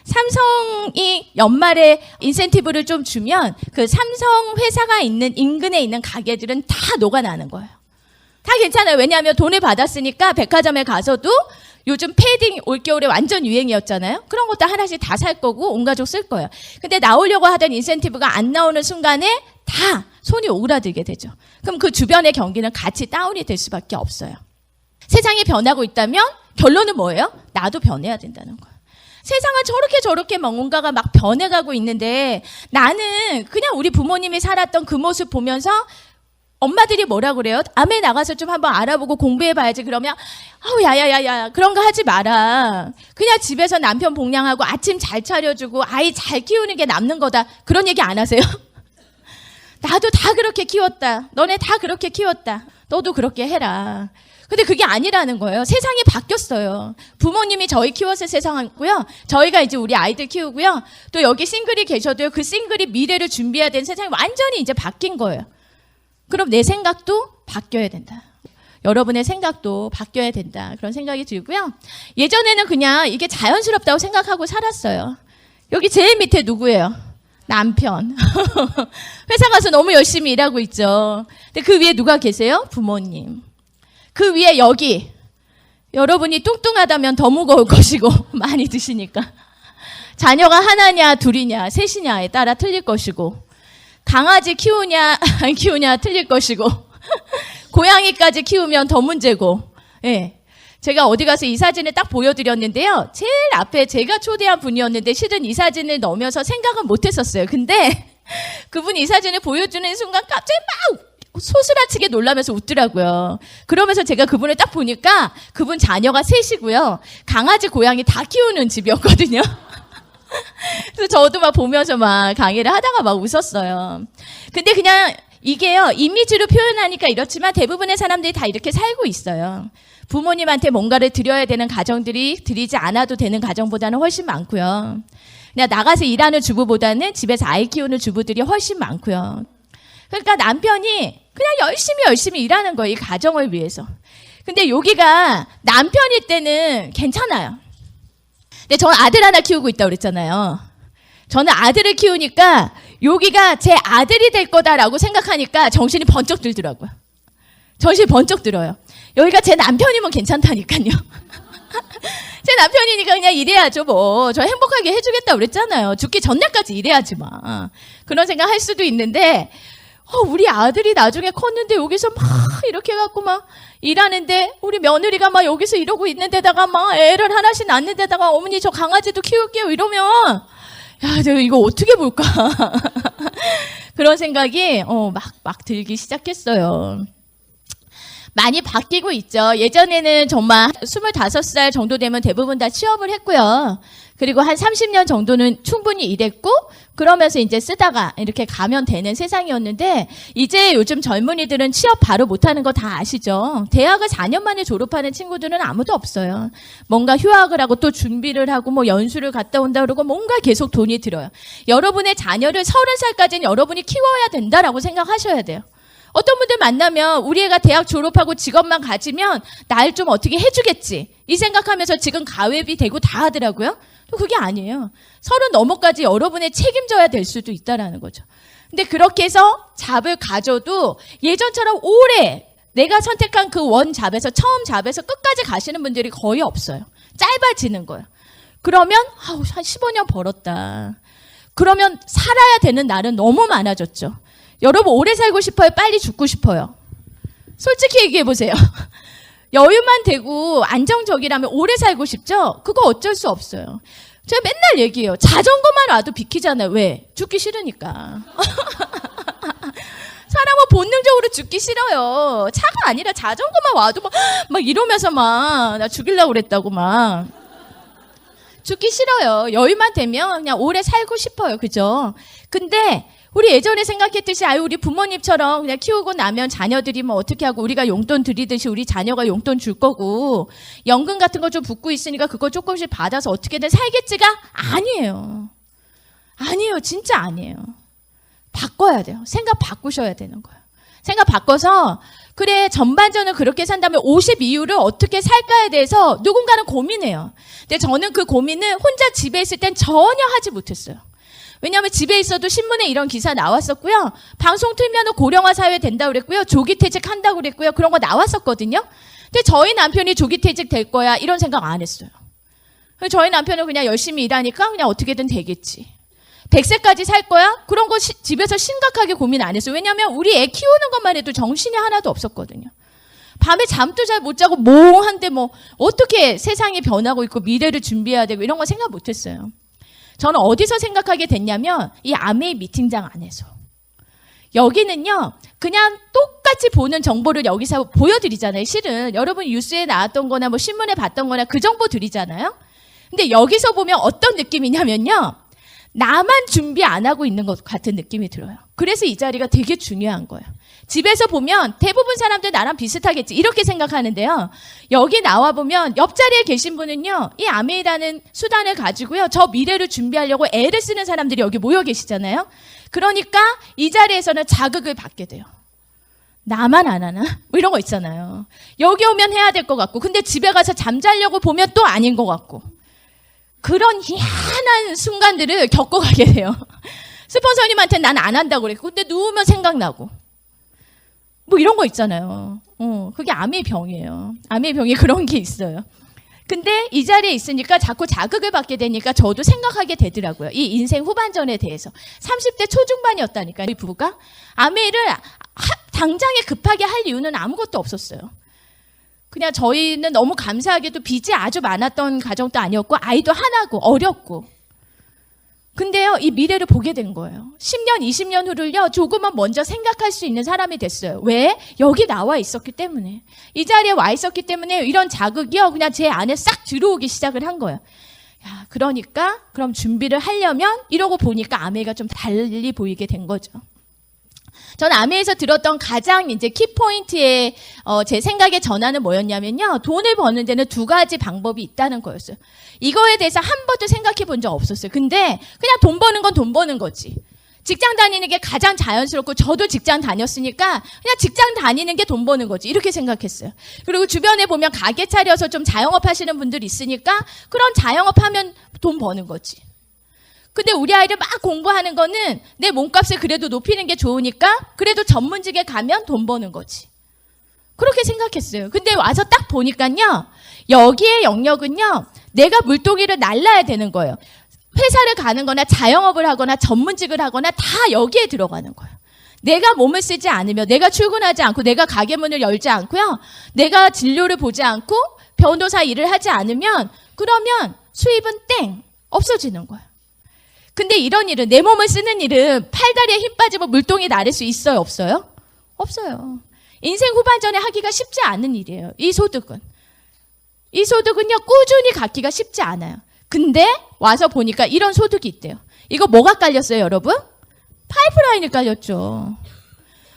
삼성이 연말에 인센티브를 좀 주면 그 삼성 회사가 있는 인근에 있는 가게들은 다 녹아나는 거예요. 다 괜찮아요. 왜냐하면 돈을 받았으니까 백화점에 가서도 요즘 패딩 올겨울에 완전 유행이었잖아요. 그런 것도 하나씩 다 살 거고 온 가족 쓸 거예요. 근데 나오려고 하던 인센티브가 안 나오는 순간에 다 손이 오그라들게 되죠. 그럼 그 주변의 경기는 같이 다운이 될 수밖에 없어요. 세상이 변하고 있다면 결론은 뭐예요? 나도 변해야 된다는 거예요. 세상은 저렇게 뭔가가 막 변해가고 있는데 나는 그냥 우리 부모님이 살았던 그 모습 보면서 엄마들이 뭐라 그래요? 암에 나가서 좀 한번 알아보고 공부해봐야지. 그러면 야야야야 그런 거 하지 마라. 그냥 집에서 남편 복량하고 아침 잘 차려주고 아이 잘 키우는 게 남는 거다. 그런 얘기 안 하세요? 나도 다 그렇게 키웠다. 너네 다 그렇게 키웠다. 너도 그렇게 해라. 근데 그게 아니라는 거예요. 세상이 바뀌었어요. 부모님이 저희 키웠을 세상이고요. 저희가 이제 우리 아이들 키우고요. 또 여기 싱글이 계셔도요. 그 싱글이 미래를 준비해야 되는 세상이 완전히 이제 바뀐 거예요. 그럼 내 생각도 바뀌어야 된다. 여러분의 생각도 바뀌어야 된다. 그런 생각이 들고요. 예전에는 그냥 이게 자연스럽다고 생각하고 살았어요. 여기 제일 밑에 누구예요? 남편. 회사 가서 너무 열심히 일하고 있죠. 근데 그 위에 누가 계세요? 부모님. 그 위에 여기. 여러분이 뚱뚱하다면 더 무거울 것이고 많이 드시니까. 자녀가 하나냐 둘이냐 셋이냐에 따라 틀릴 것이고 강아지 키우냐 안 키우냐 틀릴 것이고 고양이까지 키우면 더 문제고. 예. 제가 어디 가서 이 사진을 딱 보여드렸는데요. 제일 앞에 제가 초대한 분이었는데 실은 이 사진을 넣으면서 생각은 못했었어요. 근데 그분이 이 사진을 보여주는 순간 갑자기 막 소스라치게 놀라면서 웃더라고요. 그러면서 제가 그분을 딱 보니까 그분 자녀가 셋이고요. 강아지 고양이 다 키우는 집이었거든요. 그래서 저도 막 보면서 막 강의를 하다가 막 웃었어요. 근데 그냥 이게요, 이미지로 표현하니까 이렇지만 대부분의 사람들이 다 이렇게 살고 있어요. 부모님한테 뭔가를 드려야 되는 가정들이 드리지 않아도 되는 가정보다는 훨씬 많고요. 그냥 나가서 일하는 주부보다는 집에서 아이 키우는 주부들이 훨씬 많고요. 그러니까 남편이 그냥 열심히 일하는 거예요. 이 가정을 위해서. 근데 여기가 남편일 때는 괜찮아요. 근데 저는 아들 하나 키우고 있다고 그랬잖아요. 저는 아들을 키우니까 여기가 제 아들이 될 거다라고 생각하니까 정신이 번쩍 들더라고요. 정신이 번쩍 들어요. 여기가 제 남편이면 괜찮다니까요. 제 남편이니까 그냥 일해야죠 뭐. 저 행복하게 해주겠다고 그랬잖아요. 죽기 전날까지 일해야지 막. 그런 생각 할 수도 있는데 우리 아들이 나중에 컸는데 여기서 막 이렇게 해갖고 막 일하는데 우리 며느리가 막 여기서 이러고 있는 데다가 막 애를 하나씩 낳는 데다가 어머니 저 강아지도 키울게요 이러면 야, 내가 이거 어떻게 볼까? 그런 생각이 막 들기 시작했어요. 많이 바뀌고 있죠. 예전에는 정말 25살 정도 되면 대부분 다 취업을 했고요. 그리고 한 30년 정도는 충분히 일했고 그러면서 이제 쓰다가 이렇게 가면 되는 세상이었는데 이제 요즘 젊은이들은 취업 바로 못하는 거 다 아시죠? 대학을 4년 만에 졸업하는 친구들은 아무도 없어요. 뭔가 휴학을 하고 또 준비를 하고 뭐 연수를 갔다 온다 그러고 뭔가 계속 돈이 들어요. 여러분의 자녀를 30살까지는 여러분이 키워야 된다라고 생각하셔야 돼요. 어떤 분들 만나면 우리 애가 대학 졸업하고 직업만 가지면 날 좀 어떻게 해주겠지. 이 생각하면서 지금 가회비 대고 다 하더라고요. 또 그게 아니에요. 30 넘어까지 여러분의 책임져야 될 수도 있다라는 거죠. 근데 그렇게 해서 잡을 가져도 예전처럼 오래 내가 선택한 그 원 잡에서 처음 잡에서 끝까지 가시는 분들이 거의 없어요. 짧아지는 거예요. 그러면 한 15년 벌었다. 그러면 살아야 되는 날은 너무 많아졌죠. 여러분 오래 살고 싶어요? 빨리 죽고 싶어요? 솔직히 얘기해 보세요. 여유만 되고 안정적이라면 오래 살고 싶죠? 그거 어쩔 수 없어요. 제가 맨날 얘기해요. 자전거만 와도 비키잖아요. 왜? 죽기 싫으니까. 사람은 본능적으로 죽기 싫어요. 차가 아니라 자전거만 와도 막 이러면서 나 죽이려고 그랬다고 막. 죽기 싫어요. 여유만 되면 그냥 오래 살고 싶어요. 그죠? 근데 우리 예전에 생각했듯이 우리 부모님처럼 그냥 키우고 나면 자녀들이 뭐 어떻게 하고 우리가 용돈 드리듯이 우리 자녀가 용돈 줄 거고 연금 같은 거 좀 붙고 있으니까 그거 조금씩 받아서 어떻게든 살겠지가 아니에요. 아니에요. 진짜 아니에요. 바꿔야 돼요. 생각 바꾸셔야 되는 거예요. 생각 바꿔서 그래 전반전을 그렇게 산다면 50 이후를 어떻게 살까에 대해서 누군가는 고민해요. 근데 저는 그 고민을 혼자 집에 있을 땐 전혀 하지 못했어요. 왜냐하면 집에 있어도 신문에 이런 기사 나왔었고요. 방송 틀면 고령화 사회 된다고 그랬고요. 조기퇴직 한다고 그랬고요. 그런 거 나왔었거든요. 근데 저희 남편이 조기퇴직 될 거야 이런 생각 안 했어요. 저희 남편은 그냥 열심히 일하니까 그냥 어떻게든 되겠지. 100세까지 살 거야? 그런 거 집에서 심각하게 고민 안 했어요. 왜냐하면 우리 애 키우는 것만 해도 정신이 하나도 없었거든요. 밤에 잠도 잘 못 자고 멍한데 어떻게 세상이 변하고 있고 미래를 준비해야 되고 이런 거 생각 못 했어요. 저는 어디서 생각하게 됐냐면 이 아메이 미팅장 안에서. 여기는요. 그냥 똑같이 보는 정보를 여기서 보여드리잖아요. 실은 여러분 뉴스에 나왔던 거나 신문에 봤던 거나 그 정보 드리잖아요. 근데 여기서 보면 어떤 느낌이냐면요. 나만 준비 안 하고 있는 것 같은 느낌이 들어요. 그래서 이 자리가 되게 중요한 거예요. 집에서 보면 대부분 사람들 나랑 비슷하겠지 이렇게 생각하는데요. 여기 나와보면 옆자리에 계신 분은요. 이 아메이라는 수단을 가지고요. 저 미래를 준비하려고 애를 쓰는 사람들이 여기 모여 계시잖아요. 그러니까 이 자리에서는 자극을 받게 돼요. 나만 안 하나? 이런 거 있잖아요. 여기 오면 해야 될 것 같고 근데 집에 가서 잠자려고 보면 또 아닌 것 같고 그런 희한한 순간들을 겪어가게 돼요. 스폰서님한테 난 안 한다고 그랬고 근데 누우면 생각나고 이런 거 있잖아요. 그게 암의 병이에요. 암의 병이 그런 게 있어요. 근데 이 자리에 있으니까 자꾸 자극을 받게 되니까 저도 생각하게 되더라고요. 이 인생 후반전에 대해서. 30대 초중반이었다니까요. 우리 부부가. 아메이를 당장에 급하게 할 이유는 아무것도 없었어요. 그냥 저희는 너무 감사하게도 빚이 아주 많았던 가정도 아니었고 아이도 하나고 어렸고 근데요 이 미래를 보게 된 거예요. 10년 20년 후를요 조금은 먼저 생각할 수 있는 사람이 됐어요. 왜? 여기 나와 있었기 때문에 이 자리에 와 있었기 때문에 이런 자극이요 그냥 제 안에 싹 들어오기 시작을 한 거예요. 야, 그러니까 그럼 준비를 하려면 이러고 보니까 아메이가 좀 달리 보이게 된 거죠. 저는 아메에서 들었던 가장 이제 키포인트의 제 생각의 전환은 뭐였냐면요. 돈을 버는 데는 2가지 방법이 있다는 거였어요. 이거에 대해서 한 번도 생각해 본 적 없었어요. 근데 그냥 돈 버는 건 돈 버는 거지. 직장 다니는 게 가장 자연스럽고 저도 직장 다녔으니까 그냥 직장 다니는 게 돈 버는 거지. 이렇게 생각했어요. 그리고 주변에 보면 가게 차려서 좀 자영업 하시는 분들 있으니까 그런 자영업 하면 돈 버는 거지. 근데 우리 아이를 막 공부하는 거는 내 몸값을 그래도 높이는 게 좋으니까 그래도 전문직에 가면 돈 버는 거지. 그렇게 생각했어요. 근데 와서 딱 보니까요. 여기의 영역은요. 내가 물동이를 날라야 되는 거예요. 회사를 가는 거나 자영업을 하거나 전문직을 하거나 다 여기에 들어가는 거예요. 내가 몸을 쓰지 않으면 내가 출근하지 않고 내가 가게 문을 열지 않고요. 내가 진료를 보지 않고 변호사 일을 하지 않으면 그러면 수입은 땡 없어지는 거예요. 근데 이런 일은 내 몸을 쓰는 일은 팔다리에 힘 빠지고 물동이 나를 수 있어요? 없어요? 없어요. 인생 후반전에 하기가 쉽지 않은 일이에요. 이 소득은요 꾸준히 갖기가 쉽지 않아요. 근데 와서 보니까 이런 소득이 있대요. 이거 뭐가 깔렸어요 여러분? 파이프라인이 깔렸죠.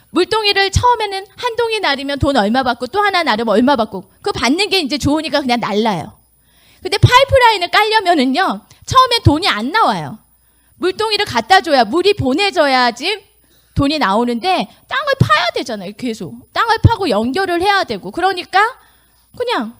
물동이를 처음에는 한 동이 나르면 돈 얼마 받고 또 하나 나르면 얼마 받고 그 받는 게 이제 좋으니까 그냥 날라요. 근데 파이프라인을 깔려면은요 처음에 돈이 안 나와요. 물동이를 갖다 줘야 물이 보내져야지 돈이 나오는데 땅을 파야 되잖아요. 계속 땅을 파고 연결을 해야 되고, 그러니까 그냥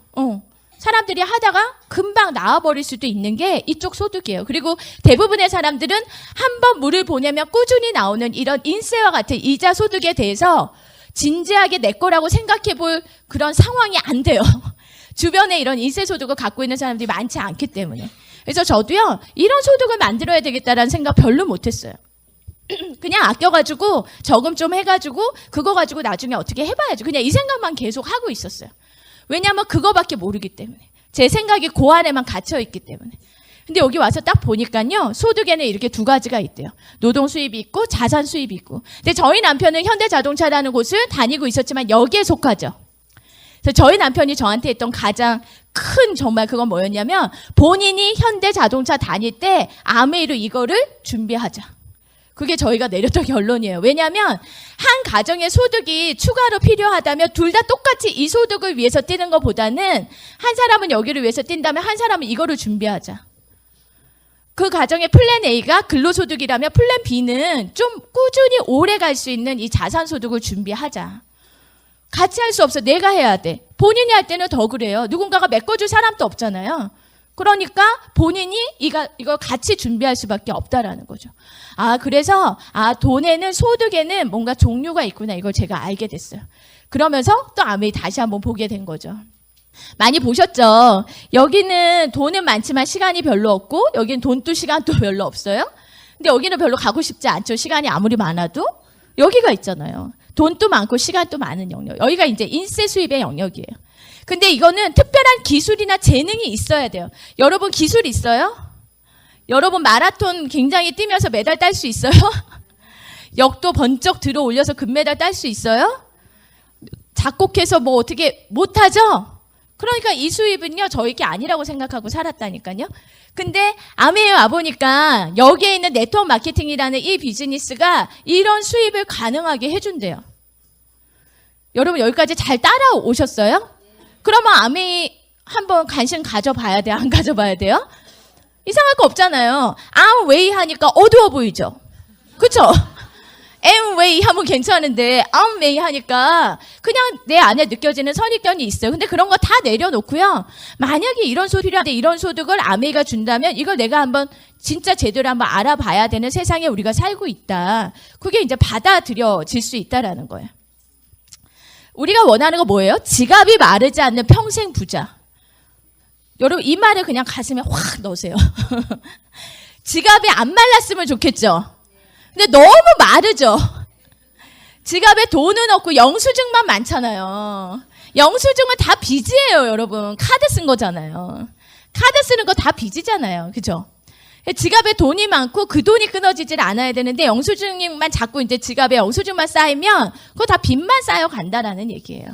사람들이 하다가 금방 나와버릴 수도 있는 게 이쪽 소득이에요. 그리고 대부분의 사람들은 한 번 물을 보내면 꾸준히 나오는 이런 인세와 같은 이자 소득에 대해서 진지하게 내 거라고 생각해 볼 그런 상황이 안 돼요. 주변에 이런 인세 소득을 갖고 있는 사람들이 많지 않기 때문에. 그래서 저도요, 이런 소득을 만들어야 되겠다라는 생각 별로 못했어요. 그냥 아껴가지고 저금 좀 해가지고 그거 가지고 나중에 어떻게 해봐야지, 그냥 이 생각만 계속 하고 있었어요. 왜냐하면 그거밖에 모르기 때문에. 제 생각이 그 안에만 갇혀있기 때문에. 근데 여기 와서 딱 보니까요, 소득에는 이렇게 두 가지가 있대요. 노동 수입이 있고 자산 수입이 있고. 근데 저희 남편은 현대자동차라는 곳을 다니고 있었지만 여기에 속하죠. 그래서 저희 남편이 저한테 했던 가장 큰 정말 그건 뭐였냐면, 본인이 현대자동차 다닐 때 아메이로 이거를 준비하자. 그게 저희가 내렸던 결론이에요. 왜냐하면 한 가정의 소득이 추가로 필요하다면 둘 다 똑같이 이 소득을 위해서 뛰는 것보다는 한 사람은 여기를 위해서 뛴다면 한 사람은 이거를 준비하자. 그 가정의 플랜 A가 근로소득이라면 플랜 B는 좀 꾸준히 오래 갈 수 있는 이 자산소득을 준비하자. 같이 할 수 없어. 내가 해야 돼. 본인이 할 때는 더 그래요. 누군가가 메꿔줄 사람도 없잖아요. 그러니까 본인이 이걸 같이 준비할 수밖에 없다라는 거죠. 그래서 돈에는, 소득에는 뭔가 종류가 있구나, 이걸 제가 알게 됐어요. 그러면서 또 아메이 다시 한번 보게 된 거죠. 많이 보셨죠? 여기는 돈은 많지만 시간이 별로 없고, 여기는 돈도 시간도 별로 없어요. 근데 여기는 별로 가고 싶지 않죠. 시간이 아무리 많아도. 여기가 있잖아요. 돈도 많고 시간도 많은 영역. 여기가 이제 인세 수입의 영역이에요. 근데 이거는 특별한 기술이나 재능이 있어야 돼요. 여러분 기술 있어요? 여러분 마라톤 굉장히 뛰면서 메달 딸 수 있어요? 역도 번쩍 들어 올려서 금메달 딸 수 있어요? 작곡해서 뭐 어떻게 못하죠? 그러니까 이 수입은요, 저희 게 아니라고 생각하고 살았다니까요. 근데 아메에 와보니까 여기에 있는 네트워크 마케팅이라는 이 비즈니스가 이런 수입을 가능하게 해준대요. 여러분 여기까지 잘 따라오셨어요? 그러면 아메이 한번 관심 가져봐야 돼요? 안 가져봐야 돼요? 이상할 거 없잖아요. 암웨이 하니까 어두워 보이죠? 그쵸? 엠웨이 하면 괜찮은데 암웨이 하니까 그냥 내 안에 느껴지는 선입견이 있어요. 근데 그런 거 다 내려놓고요. 만약에 이런 소리라는데 이런 소득을 아메이가 준다면 이걸 내가 한번 진짜 제대로 한번 알아봐야 되는 세상에 우리가 살고 있다. 그게 이제 받아들여질 수 있다라는 거예요. 우리가 원하는 거 뭐예요? 지갑이 마르지 않는 평생 부자. 여러분 이 말을 그냥 가슴에 확 넣으세요. 지갑이 안 말랐으면 좋겠죠. 근데 너무 마르죠. 지갑에 돈은 없고 영수증만 많잖아요. 영수증은 다 빚이에요, 여러분. 카드 쓴 거잖아요. 카드 쓰는 거 다 빚이잖아요. 그죠? 지갑에 돈이 많고 그 돈이 끊어지질 않아야 되는데 영수증만 자꾸 이제 지갑에 영수증만 쌓이면 그거 다 빚만 쌓여 간다라는 얘기예요.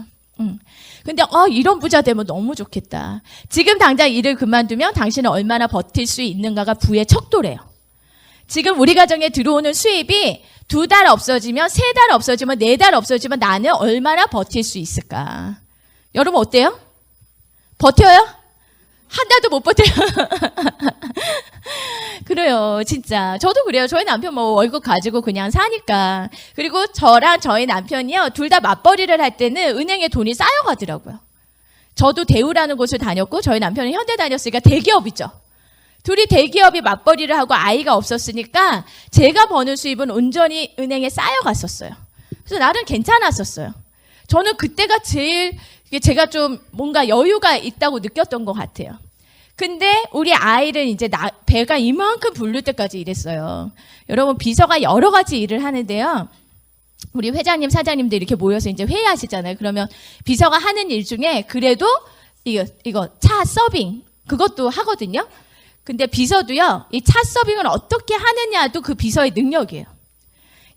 근데 이런 부자 되면 너무 좋겠다. 지금 당장 일을 그만두면 당신은 얼마나 버틸 수 있는가가 부의 척도래요. 지금 우리 가정에 들어오는 수입이 2달 없어지면, 3달 없어지면, 4달 없어지면 나는 얼마나 버틸 수 있을까? 여러분 어때요? 버텨요? 한 달도 못 버텨요. 그래요, 진짜. 저도 그래요. 저희 남편 뭐 월급 가지고 그냥 사니까. 그리고 저랑 저희 남편이요, 둘 다 맞벌이를 할 때는 은행에 돈이 쌓여가더라고요. 저도 대우라는 곳을 다녔고 저희 남편은 현대 다녔으니까 대기업이죠. 둘이 대기업이 맞벌이를 하고 아이가 없었으니까 제가 버는 수입은 온전히 은행에 쌓여갔었어요. 그래서 나름 괜찮았었어요. 저는 그때가 제일 제가 좀 뭔가 여유가 있다고 느꼈던 것 같아요. 근데 우리 아이를 이제 배가 이만큼 부를 때까지 일했어요. 여러분 비서가 여러 가지 일을 하는데요. 우리 회장님, 사장님들 이렇게 모여서 이제 회의하시잖아요. 그러면 비서가 하는 일 중에 그래도 이거 차 서빙 그것도 하거든요. 근데 비서도요, 이 차 서빙을 어떻게 하느냐도 그 비서의 능력이에요.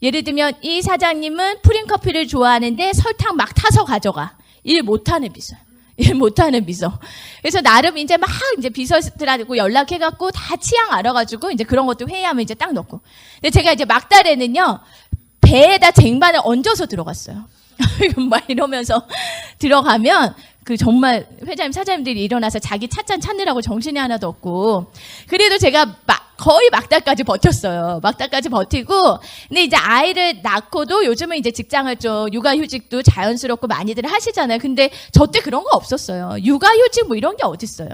예를 들면 이 사장님은 프린커피를 좋아하는데 설탕 막 타서 가져가. 일 못하는 비서. 일 못하는 비서. 그래서 나름 이제 막 이제 비서들하고 연락해갖고 다 취향 알아가지고 이제 그런 것도 회의하면 이제 딱 넣고. 근데 제가 이제 막달에는요, 배에다 쟁반을 얹어서 들어갔어요. 막 이러면서 들어가면 그 정말 회장님, 사장님들이 일어나서 자기 찻잔 찾느라고 정신이 하나도 없고, 그래도 제가 거의 막달까지 버텼어요. 막달까지 버티고, 근데 이제 아이를 낳고도 요즘은 이제 직장을 좀 육아휴직도 자연스럽고 많이들 하시잖아요. 근데 저 때 그런 거 없었어요. 육아휴직 뭐 이런 게 어딨어요.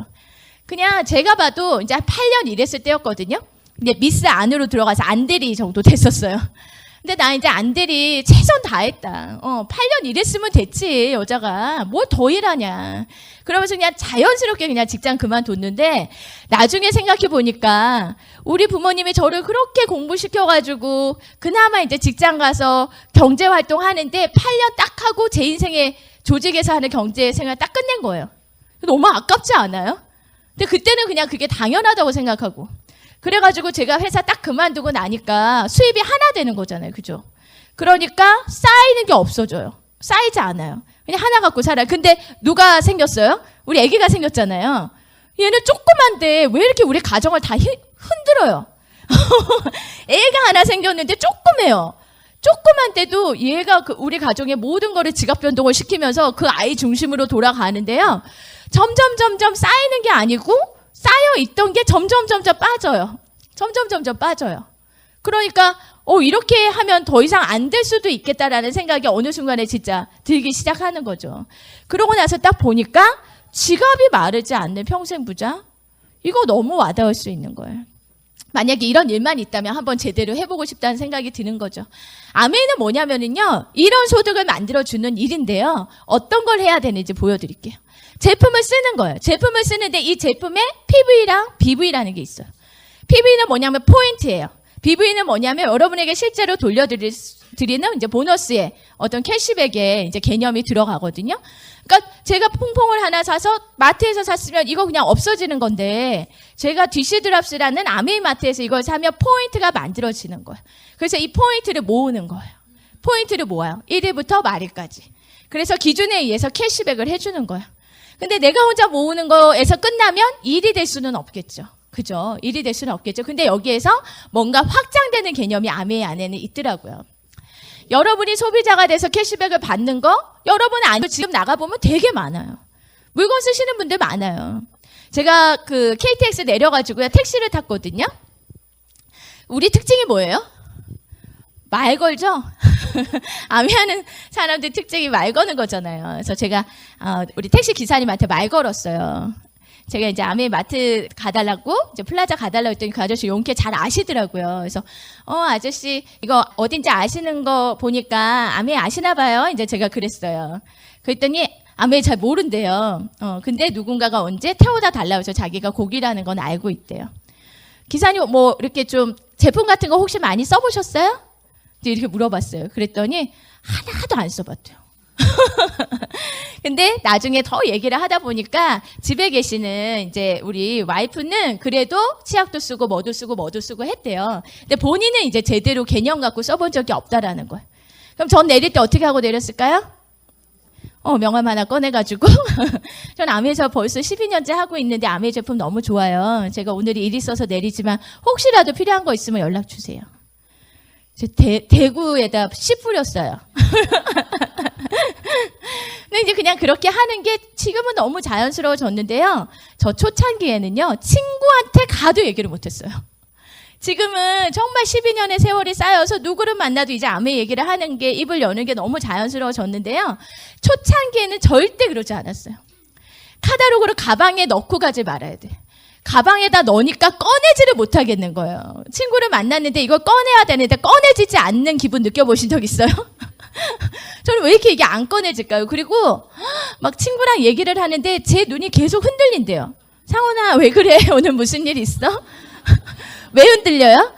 그냥 제가 봐도 이제 8년 일했을 때였거든요. 근데 미스 안으로 들어가서 안대리 정도 됐었어요. 근데 나 이제 안대리 최선 다했다. 8년 일했으면 됐지, 여자가. 뭘 더 일하냐. 그러면서 그냥 자연스럽게 그냥 직장 그만뒀는데, 나중에 생각해 보니까 우리 부모님이 저를 그렇게 공부시켜가지고 그나마 이제 직장 가서 경제활동 하는데 8년 딱 하고 제 인생의 조직에서 하는 경제생활 딱 끝낸 거예요. 너무 아깝지 않아요? 근데 그때는 그냥 그게 당연하다고 생각하고, 그래가지고 제가 회사 딱 그만두고 나니까 수입이 하나 되는 거잖아요. 그죠? 그러니까 쌓이는 게 없어져요. 쌓이지 않아요. 그냥 하나 갖고 살아요. 근데 누가 생겼어요? 우리 아기가 생겼잖아요. 얘는 조그만데 왜 이렇게 우리 가정을 다 흔들어요? 애가 하나 생겼는데 조그매요. 조그만 때도 얘가 우리 가정의 모든 거를 지각 변동을 시키면서 그 아이 중심으로 돌아가는데요. 점점 쌓이는 게 아니고 쌓여 있던 게 점점 빠져요. 점점 빠져요. 그러니까 이렇게 하면 더 이상 안 될 수도 있겠다라는 생각이 어느 순간에 진짜 들기 시작하는 거죠. 그러고 나서 딱 보니까 지갑이 마르지 않는 평생 부자? 이거 너무 와닿을 수 있는 거예요. 만약에 이런 일만 있다면 한번 제대로 해보고 싶다는 생각이 드는 거죠. 아메이는 뭐냐면은요, 이런 소득을 만들어주는 일인데요. 어떤 걸 해야 되는지 보여드릴게요. 제품을 쓰는 거예요. 제품을 쓰는데 이 제품에 PV랑 BV라는 게 있어요. PV는 뭐냐면 포인트예요. BV는 뭐냐면 여러분에게 실제로 돌려드리는 이제 보너스에 어떤 캐시백의 이제 개념이 들어가거든요. 그러니까 제가 퐁퐁을 하나 사서 마트에서 샀으면 이거 그냥 없어지는 건데, 제가 디시드랍스라는 아메이 마트에서 이걸 사면 포인트가 만들어지는 거예요. 그래서 이 포인트를 모으는 거예요. 포인트를 모아요. 1일부터 말일까지. 그래서 기준에 의해서 캐시백을 해주는 거예요. 근데 내가 혼자 모으는 거에서 끝나면 일이 될 수는 없겠죠. 그죠? 일이 될 수는 없겠죠. 근데 여기에서 뭔가 확장되는 개념이 아메이 안에는 있더라고요. 여러분이 소비자가 돼서 캐시백을 받는 거, 여러분 아니고 지금 나가보면 되게 많아요. 물건 쓰시는 분들 많아요. 제가 그 KTX 내려가지고요, 택시를 탔거든요. 우리 특징이 뭐예요? 말 걸죠? 아메이하는 사람들 특징이 말 거는 거잖아요. 그래서 제가 우리 택시 기사님한테 말 걸었어요. 제가 이제 아메이 마트 가달라고, 이제 플라자 가달라고 했더니 그 아저씨 용케 잘 아시더라고요. 그래서 아저씨 이거 어딘지 아시는 거 보니까 아메이 아시나 봐요. 이제 제가 그랬어요. 그랬더니 아메이 잘 모른대요. 근데 누군가가 언제 태워다 달라고 해서 자기가 고기라는 건 알고 있대요. 기사님 뭐 이렇게 좀 제품 같은 거 혹시 많이 써보셨어요? 이렇게 물어봤어요. 그랬더니 하나도 안 써봤대요. 근데 나중에 더 얘기를 하다 보니까 집에 계시는 이제 우리 와이프는 그래도 치약도 쓰고 뭐도 쓰고 했대요. 근데 본인은 이제 제대로 개념 갖고 써본 적이 없다라는 거예요. 그럼 전 내릴 때 어떻게 하고 내렸을까요? 명함 하나 꺼내가지고 전 아메이에서 벌써 12년째 하고 있는데 아메이 제품 너무 좋아요. 제가 오늘이 일 있어서 내리지만 혹시라도 필요한 거 있으면 연락 주세요. 대구에다 씨 뿌렸어요. 근데 이제 그냥 그렇게 하는 게 지금은 너무 자연스러워졌는데요. 저 초창기에는요, 친구한테 가도 얘기를 못했어요. 지금은 정말 12년의 세월이 쌓여서 누구를 만나도 이제 아메이 얘기를 하는 게, 입을 여는 게 너무 자연스러워졌는데요. 초창기에는 절대 그러지 않았어요. 카다로그를 가방에 넣고 가지 말아야 돼. 가방에다 넣으니까 꺼내지를 못하겠는 거예요. 친구를 만났는데 이걸 꺼내야 되는데 꺼내지지 않는 기분 느껴보신 적 있어요? 저는 왜 이렇게 이게 안 꺼내질까요? 그리고 막 친구랑 얘기를 하는데 제 눈이 계속 흔들린대요. 상훈아 왜 그래? 오늘 무슨 일 있어? 왜 흔들려요?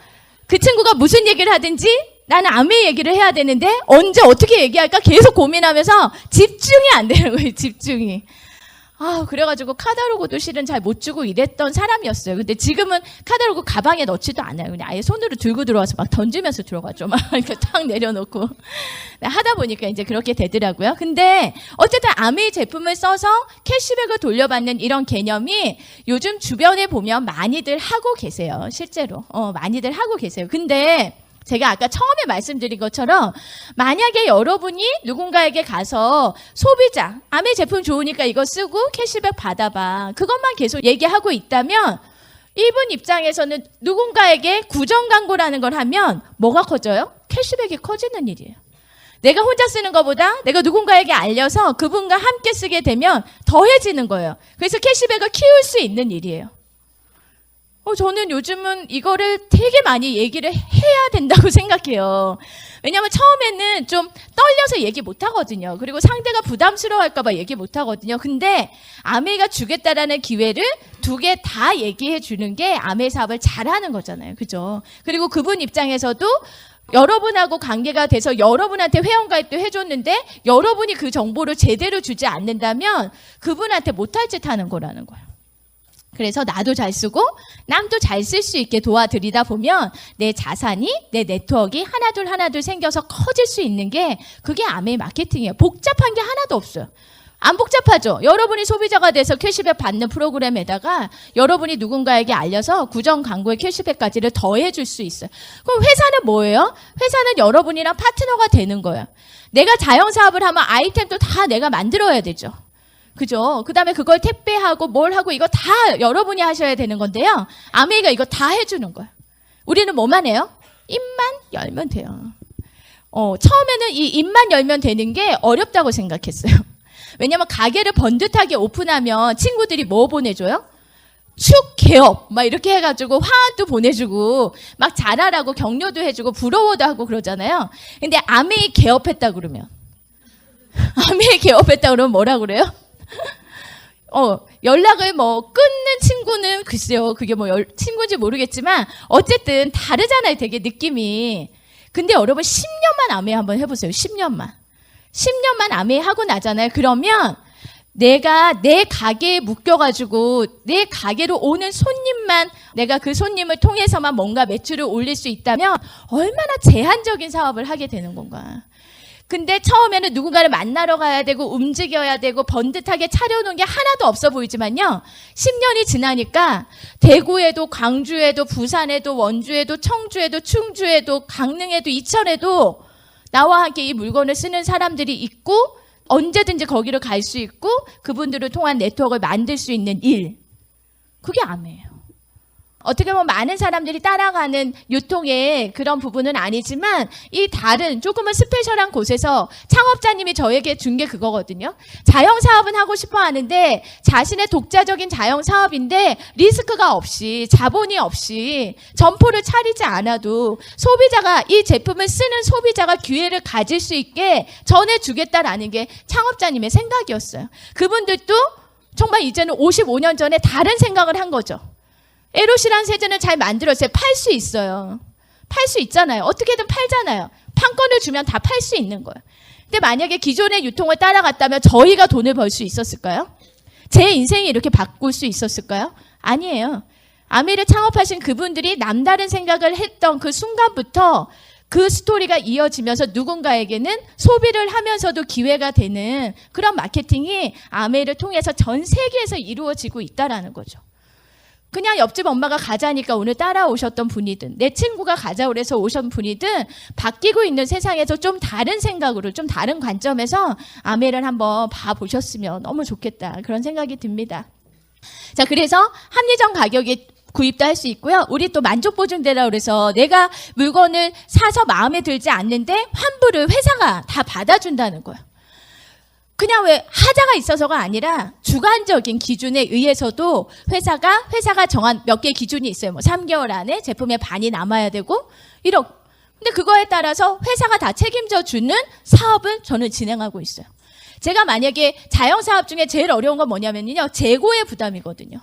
그 친구가 무슨 얘기를 하든지 나는 아메이 얘기를 해야 되는데 언제 어떻게 얘기할까 계속 고민하면서 집중이 안 되는 거예요. 집중이. 그래가지고 카다로그도 실은 잘 못 주고 이랬던 사람이었어요. 근데 지금은 카다로그 가방에 넣지도 않아요. 그냥 아예 손으로 들고 들어와서 막 던지면서 들어가죠. 막 이렇게 탁 내려놓고. 하다 보니까 이제 그렇게 되더라고요. 근데 어쨌든 아메이 제품을 써서 캐시백을 돌려받는 이런 개념이 요즘 주변에 보면 많이들 하고 계세요. 실제로. 많이들 하고 계세요. 근데 제가 아까 처음에 말씀드린 것처럼 만약에 여러분이 누군가에게 가서 소비자, 아메 제품 좋으니까 이거 쓰고 캐시백 받아봐. 그것만 계속 얘기하고 있다면 이분 입장에서는 누군가에게 구정 광고라는 걸 하면 뭐가 커져요? 캐시백이 커지는 일이에요. 내가 혼자 쓰는 것보다 내가 누군가에게 알려서 그분과 함께 쓰게 되면 더해지는 거예요. 그래서 캐시백을 키울 수 있는 일이에요. 저는 요즘은 이거를 되게 많이 얘기를 해야 된다고 생각해요. 왜냐하면 처음에는 좀 떨려서 얘기 못 하거든요. 그리고 상대가 부담스러워할까 봐 얘기 못 하거든요. 근데 아메이가 주겠다라는 기회를 2개 다 얘기해 주는 게 아메이 사업을 잘하는 거잖아요. 그죠? 그리고 그분 입장에서도 여러분하고 관계가 돼서 여러분한테 회원가입도 해줬는데 여러분이 그 정보를 제대로 주지 않는다면 그분한테 못할 짓 하는 거라는 거예요. 그래서 나도 잘 쓰고 남도 잘 쓸 수 있게 도와드리다 보면 내 자산이, 내 네트워크가 하나둘 생겨서 커질 수 있는 게 그게 아메이 마케팅이에요. 복잡한 게 하나도 없어요. 안 복잡하죠? 여러분이 소비자가 돼서 캐시백 받는 프로그램에다가 여러분이 누군가에게 알려서 구정 광고의 캐시백까지를 더해줄 수 있어요. 그럼 회사는 뭐예요? 회사는 여러분이랑 파트너가 되는 거예요. 내가 자영사업을 하면 아이템도 다 내가 만들어야 되죠. 그죠? 그 다음에 그걸 택배하고 뭘 하고 이거 다 여러분이 하셔야 되는 건데요. 아메이가 이거 다 해주는 거예요. 우리는 뭐만 해요? 입만 열면 돼요. 처음에는 이 입만 열면 되는 게 어렵다고 생각했어요. 왜냐면 가게를 번듯하게 오픈하면 친구들이 뭐 보내줘요? 축 개업 막 이렇게 해가지고 화환도 보내주고 막 잘하라고 격려도 해주고 부러워도 하고 그러잖아요. 근데 아메이 개업했다 그러면 아메이 개업했다 그러면 뭐라 그래요? 연락을 뭐 끊는 친구는 글쎄요, 그게 뭐 친구인지 모르겠지만 어쨌든 다르잖아요, 되게 느낌이. 근데 여러분 10년만 아메이 한번 해보세요. 10년만 아메이 하고 나잖아요. 그러면 내가 내 가게에 묶여가지고 내 가게로 오는 손님만 내가 그 손님을 통해서만 뭔가 매출을 올릴 수 있다면 얼마나 제한적인 사업을 하게 되는 건가. 근데 처음에는 누군가를 만나러 가야 되고 움직여야 되고 번듯하게 차려놓은 게 하나도 없어 보이지만요. 10년이 지나니까 대구에도 광주에도 부산에도 원주에도 청주에도 충주에도 강릉에도 이천에도 나와 함께 이 물건을 쓰는 사람들이 있고 언제든지 거기로 갈 수 있고 그분들을 통한 네트워크를 만들 수 있는 일. 그게 아메예요. 어떻게 보면 많은 사람들이 따라가는 유통의 그런 부분은 아니지만 이 다른 조금은 스페셜한 곳에서 창업자님이 저에게 준 게 그거거든요. 자영사업은 하고 싶어 하는데 자신의 독자적인 자영사업인데 리스크가 없이 자본이 없이 점포를 차리지 않아도 소비자가 이 제품을 쓰는 소비자가 기회를 가질 수 있게 전해주겠다라는 게 창업자님의 생각이었어요. 그분들도 정말 이제는 55년 전에 다른 생각을 한 거죠. 에롯이라는 세제는 잘 만들었어요. 팔 수 있어요. 팔 수 있잖아요. 어떻게든 팔잖아요. 판권을 주면 다 팔 수 있는 거예요. 근데 만약에 기존의 유통을 따라갔다면 저희가 돈을 벌 수 있었을까요? 제 인생이 이렇게 바꿀 수 있었을까요? 아니에요. 아메이를 창업하신 그분들이 남다른 생각을 했던 그 순간부터 그 스토리가 이어지면서 누군가에게는 소비를 하면서도 기회가 되는 그런 마케팅이 아메이를 통해서 전 세계에서 이루어지고 있다라는 거죠. 그냥 옆집 엄마가 가자니까 오늘 따라오셨던 분이든 내 친구가 가자 그래서 오신 분이든 바뀌고 있는 세상에서 좀 다른 생각으로 좀 다른 관점에서 아메이를 한번 봐보셨으면 너무 좋겠다 그런 생각이 듭니다. 자, 그래서 합리적 가격이 구입도 할 수 있고요. 우리 또 만족보증대라 그래서 내가 물건을 사서 마음에 들지 않는데 환불을 회사가 다 받아준다는 거예요. 그냥 왜 하자가 있어서가 아니라 주관적인 기준에 의해서도 회사가 정한 몇 개 기준이 있어요. 뭐 3개월 안에 제품의 반이 남아야 되고 근데 그거에 따라서 회사가 다 책임져 주는 사업을 저는 진행하고 있어요. 제가 만약에 자영사업 중에 제일 어려운 건 뭐냐면요. 재고의 부담이거든요.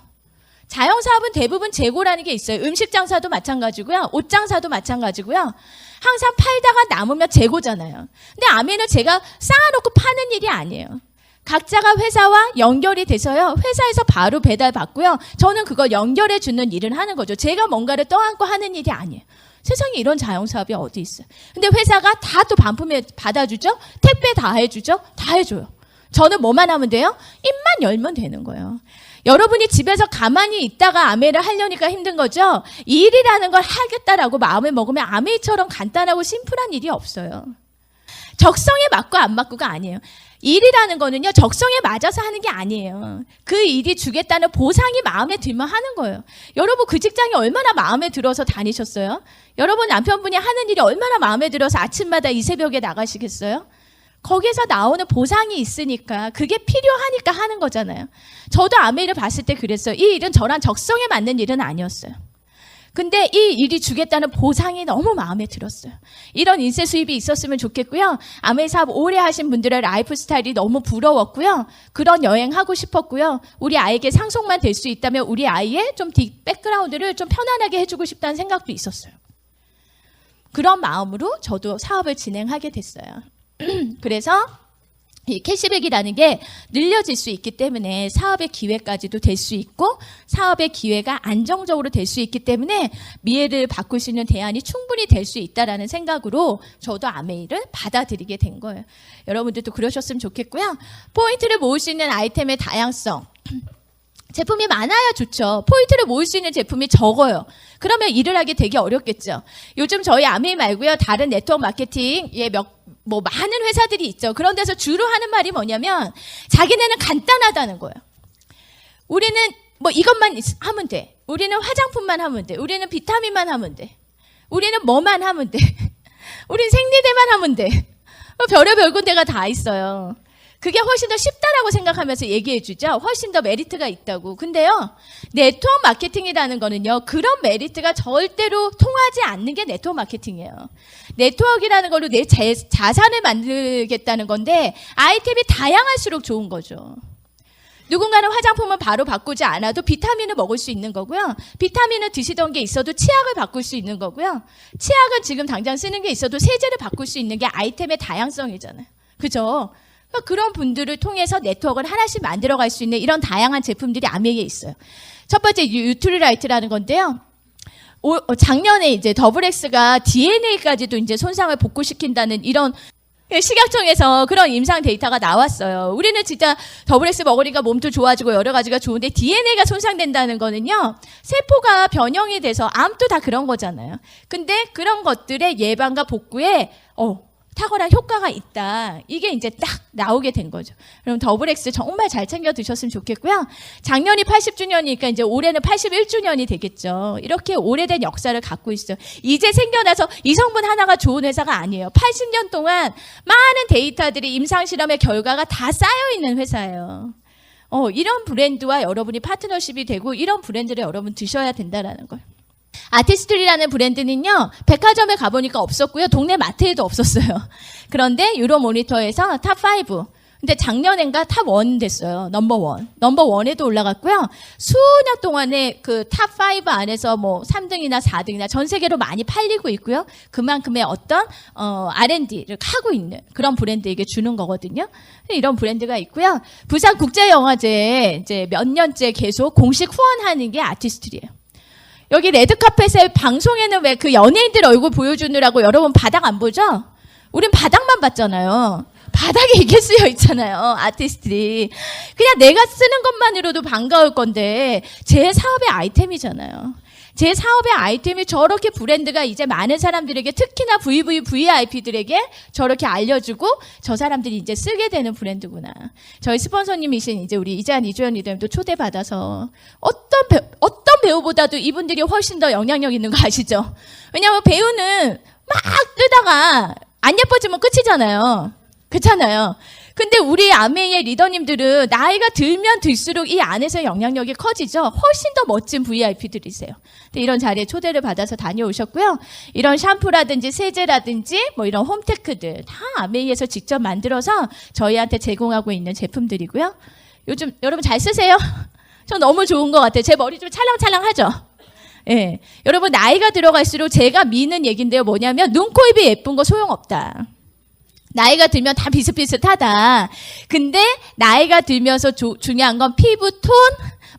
자영사업은 대부분 재고라는 게 있어요. 음식 장사도 마찬가지고요. 옷 장사도 마찬가지고요. 항상 팔다가 남으면 재고잖아요. 근데 아메이는 제가 쌓아놓고 파는 일이 아니에요. 각자가 회사와 연결이 돼서요. 회사에서 바로 배달받고요. 저는 그걸 연결해 주는 일을 하는 거죠. 제가 뭔가를 떠안고 하는 일이 아니에요. 세상에 이런 자영사업이 어디 있어요. 근데 회사가 다 또 반품에 받아주죠. 택배 다 해주죠. 다 해줘요. 저는 뭐만 하면 돼요? 입만 열면 되는 거예요. 여러분이 집에서 가만히 있다가 아메이를 하려니까 힘든 거죠? 이 일이라는 걸 하겠다라고 마음을 먹으면 아메이처럼 간단하고 심플한 일이 없어요. 적성에 맞고 안 맞고가 아니에요. 일이라는 거는요, 적성에 맞아서 하는 게 아니에요. 그 일이 주겠다는 보상이 마음에 들면 하는 거예요. 여러분 그 직장이 얼마나 마음에 들어서 다니셨어요? 여러분 남편분이 하는 일이 얼마나 마음에 들어서 아침마다 이 새벽에 나가시겠어요? 거기서 나오는 보상이 있으니까, 그게 필요하니까 하는 거잖아요. 저도 아메이를 봤을 때 그랬어요. 이 일은 저랑 적성에 맞는 일은 아니었어요. 근데 이 일이 주겠다는 보상이 너무 마음에 들었어요. 이런 인쇄 수입이 있었으면 좋겠고요. 아메이 사업 오래 하신 분들의 라이프 스타일이 너무 부러웠고요. 그런 여행 하고 싶었고요. 우리 아이에게 상속만 될 수 있다면 우리 아이의 좀 백그라운드를 좀 편안하게 해주고 싶다는 생각도 있었어요. 그런 마음으로 저도 사업을 진행하게 됐어요. 그래서 이 캐시백이라는 게 늘려질 수 있기 때문에 사업의 기회까지도 될 수 있고, 사업의 기회가 안정적으로 될 수 있기 때문에 미래를 바꿀 수 있는 대안이 충분히 될 수 있다라는 생각으로 저도 아메이를 받아들이게 된 거예요. 여러분들도 그러셨으면 좋겠고요. 포인트를 모을 수 있는 아이템의 다양성. 제품이 많아야 좋죠. 포인트를 모을 수 있는 제품이 적어요. 그러면 일을 하기 되게 어렵겠죠. 요즘 저희 아메이 말고요, 다른 네트워크 마케팅에 많은 회사들이 있죠. 그런 데서 주로 하는 말이 뭐냐면, 자기네는 간단하다는 거예요. 우리는 이것만 하면 돼. 우리는 화장품만 하면 돼. 우리는 비타민만 하면 돼. 우리는 뭐만 하면 돼. 우리는 생리대만 하면 돼. 별의별 군데가 다 있어요. 그게 훨씬 더 쉽다라고 생각하면서 얘기해 주죠. 훨씬 더 메리트가 있다고. 근데요, 네트워크 마케팅이라는 거는요, 그런 메리트가 절대로 통하지 않는 게 네트워크 마케팅이에요. 네트워크라는 걸로 내 자산을 만들겠다는 건데, 아이템이 다양할수록 좋은 거죠. 누군가는 화장품을 바로 바꾸지 않아도 비타민을 먹을 수 있는 거고요. 비타민을 드시던 게 있어도 치약을 바꿀 수 있는 거고요. 치약은 지금 당장 쓰는 게 있어도 세제를 바꿀 수 있는 게 아이템의 다양성이잖아요. 그죠? 그런 분들을 통해서 네트워크를 하나씩 만들어갈 수 있는 이런 다양한 제품들이 아메이에 있어요. 첫 번째 유트리라이트라는 건데요. 작년에 이제 더블엑스가 DNA까지도 이제 손상을 복구시킨다는 이런 식약청에서 그런 임상 데이터가 나왔어요. 우리는 진짜 더블엑스 먹으니까 몸도 좋아지고 여러 가지가 좋은데, DNA가 손상된다는 거는요, 세포가 변형이 돼서 암도 다 그런 거잖아요. 근데 그런 것들의 예방과 복구에 탁월한 효과가 있다. 이게 이제 딱 나오게 된 거죠. 그럼 더블엑스 정말 잘 챙겨 드셨으면 좋겠고요. 작년이 80주년이니까 이제 올해는 81주년이 되겠죠. 이렇게 오래된 역사를 갖고 있어요. 이제 생겨나서 이 성분 하나가 좋은 회사가 아니에요. 80년 동안 많은 데이터들이 임상실험의 결과가 다 쌓여있는 회사예요. 이런 브랜드와 여러분이 파트너십이 되고, 이런 브랜드를 여러분 드셔야 된다라는 거예요. 아티스트리라는 브랜드는요, 백화점에 가보니까 없었고요, 동네 마트에도 없었어요. 그런데 유로모니터에서 탑5, 근데 작년엔가 탑1 됐어요. 넘버1에도 올라갔고요. 수년 동안에 그 탑5 안에서 3등이나 4등이나 전 세계로 많이 팔리고 있고요. 그만큼의 어떤 R&D를 하고 있는 그런 브랜드에게 주는 거거든요. 이런 브랜드가 있고요. 부산 국제영화제에 이제 몇 년째 계속 공식 후원하는 게 아티스트리예요. 여기 레드카펫에 방송에는 왜 그 연예인들 얼굴 보여주느라고 여러분 바닥 안 보죠? 우린 바닥만 봤잖아요. 바닥에 이게 쓰여 있잖아요. 아티스트들이. 그냥 내가 쓰는 것만으로도 반가울 건데, 제 사업의 아이템이잖아요. 제 사업의 아이템이 저렇게 브랜드가 이제 많은 사람들에게, 특히나 VVIP들에게 저렇게 알려주고, 저 사람들이 이제 쓰게 되는 브랜드구나. 저희 스폰서님이신 이제 우리 이재한 이주연 리더님도 초대받아서 어떤 배우보다도 이분들이 훨씬 더 영향력 있는 거 아시죠? 왜냐하면 배우는 막 뜨다가 안 예뻐지면 끝이잖아요. 그렇잖아요. 근데 우리 아메이의 리더님들은 나이가 들면 들수록 이 안에서 영향력이 커지죠. 훨씬 더 멋진 VIP들이세요. 이런 자리에 초대를 받아서 다녀오셨고요. 이런 샴푸라든지 세제라든지 이런 홈테크들 다 아메이에서 직접 만들어서 저희한테 제공하고 있는 제품들이고요. 요즘 여러분 잘 쓰세요? 저 너무 좋은 것 같아요. 제 머리 좀 찰랑찰랑하죠? 예. 여러분 나이가 들어갈수록 제가 미는 얘기인데요. 뭐냐면 눈, 코, 입이 예쁜 거 소용없다. 나이가 들면 다 비슷비슷하다. 근데 나이가 들면서 중요한 건 피부톤,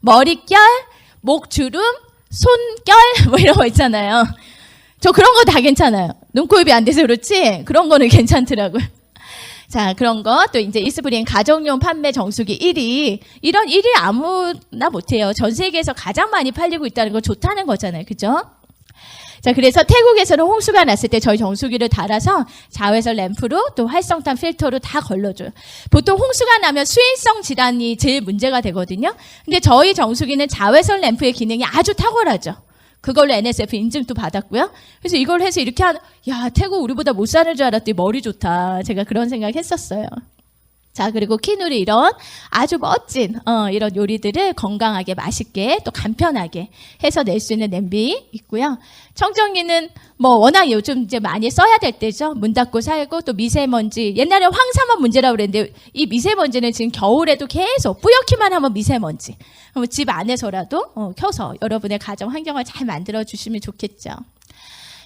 머릿결, 목주름, 손결 이런 거 있잖아요. 저 그런 거 다 괜찮아요. 눈, 코, 입이 안 돼서 그렇지 그런 거는 괜찮더라고요. 자, 그런 거. 또 이제 이스프링 가정용 판매 정수기 1위. 이런 1위 아무나 못해요. 전 세계에서 가장 많이 팔리고 있다는 건 좋다는 거잖아요. 그죠? 자, 그래서 태국에서는 홍수가 났을 때 저희 정수기를 달아서 자외선 램프로 또 활성탄 필터로 다 걸러줘요. 보통 홍수가 나면 수인성 질환이 제일 문제가 되거든요. 근데 저희 정수기는 자외선 램프의 기능이 아주 탁월하죠. 그걸로 NSF 인증도 받았고요. 그래서 이걸 해서 이렇게 야, 태국 우리보다 못 사는 줄 알았더니 머리 좋다. 제가 그런 생각 했었어요. 자, 그리고 키누리 이런 아주 멋진 이런 요리들을 건강하게 맛있게 또 간편하게 해서 낼 수 있는 냄비 있고요. 청정기는 뭐 워낙 요즘 이제 많이 써야 될 때죠. 문 닫고 살고 또 미세먼지. 옛날에 황사만 문제라고 그랬는데 이 미세먼지는 지금 겨울에도 계속 뿌옇기만 하면 미세먼지. 그럼 집 안에서라도 켜서 여러분의 가정 환경을 잘 만들어 주시면 좋겠죠.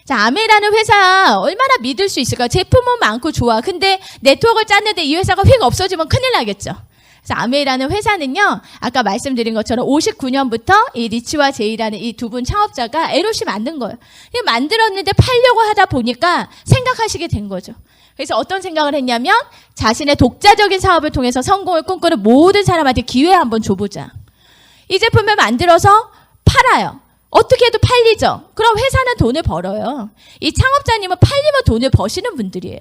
자, 아메라는 회사 얼마나 믿을 수 있을까? 제품은 많고 좋아. 근데 네트워크를 짰는데 이 회사가 휙 없어지면 큰일 나겠죠. 그래서 아메라는 회사는요, 아까 말씀드린 것처럼 59년부터 이 리치와 제이라는 이 두 분 창업자가 LOC 만든 거예요. 만들었는데 팔려고 하다 보니까 생각하시게 된 거죠. 그래서 어떤 생각을 했냐면 자신의 독자적인 사업을 통해서 성공을 꿈꾸는 모든 사람한테 기회 한번 줘보자. 이 제품을 만들어서 팔아요. 어떻게 해도 팔리죠. 그럼 회사는 돈을 벌어요. 이 창업자님은 팔리면 돈을 버시는 분들이에요.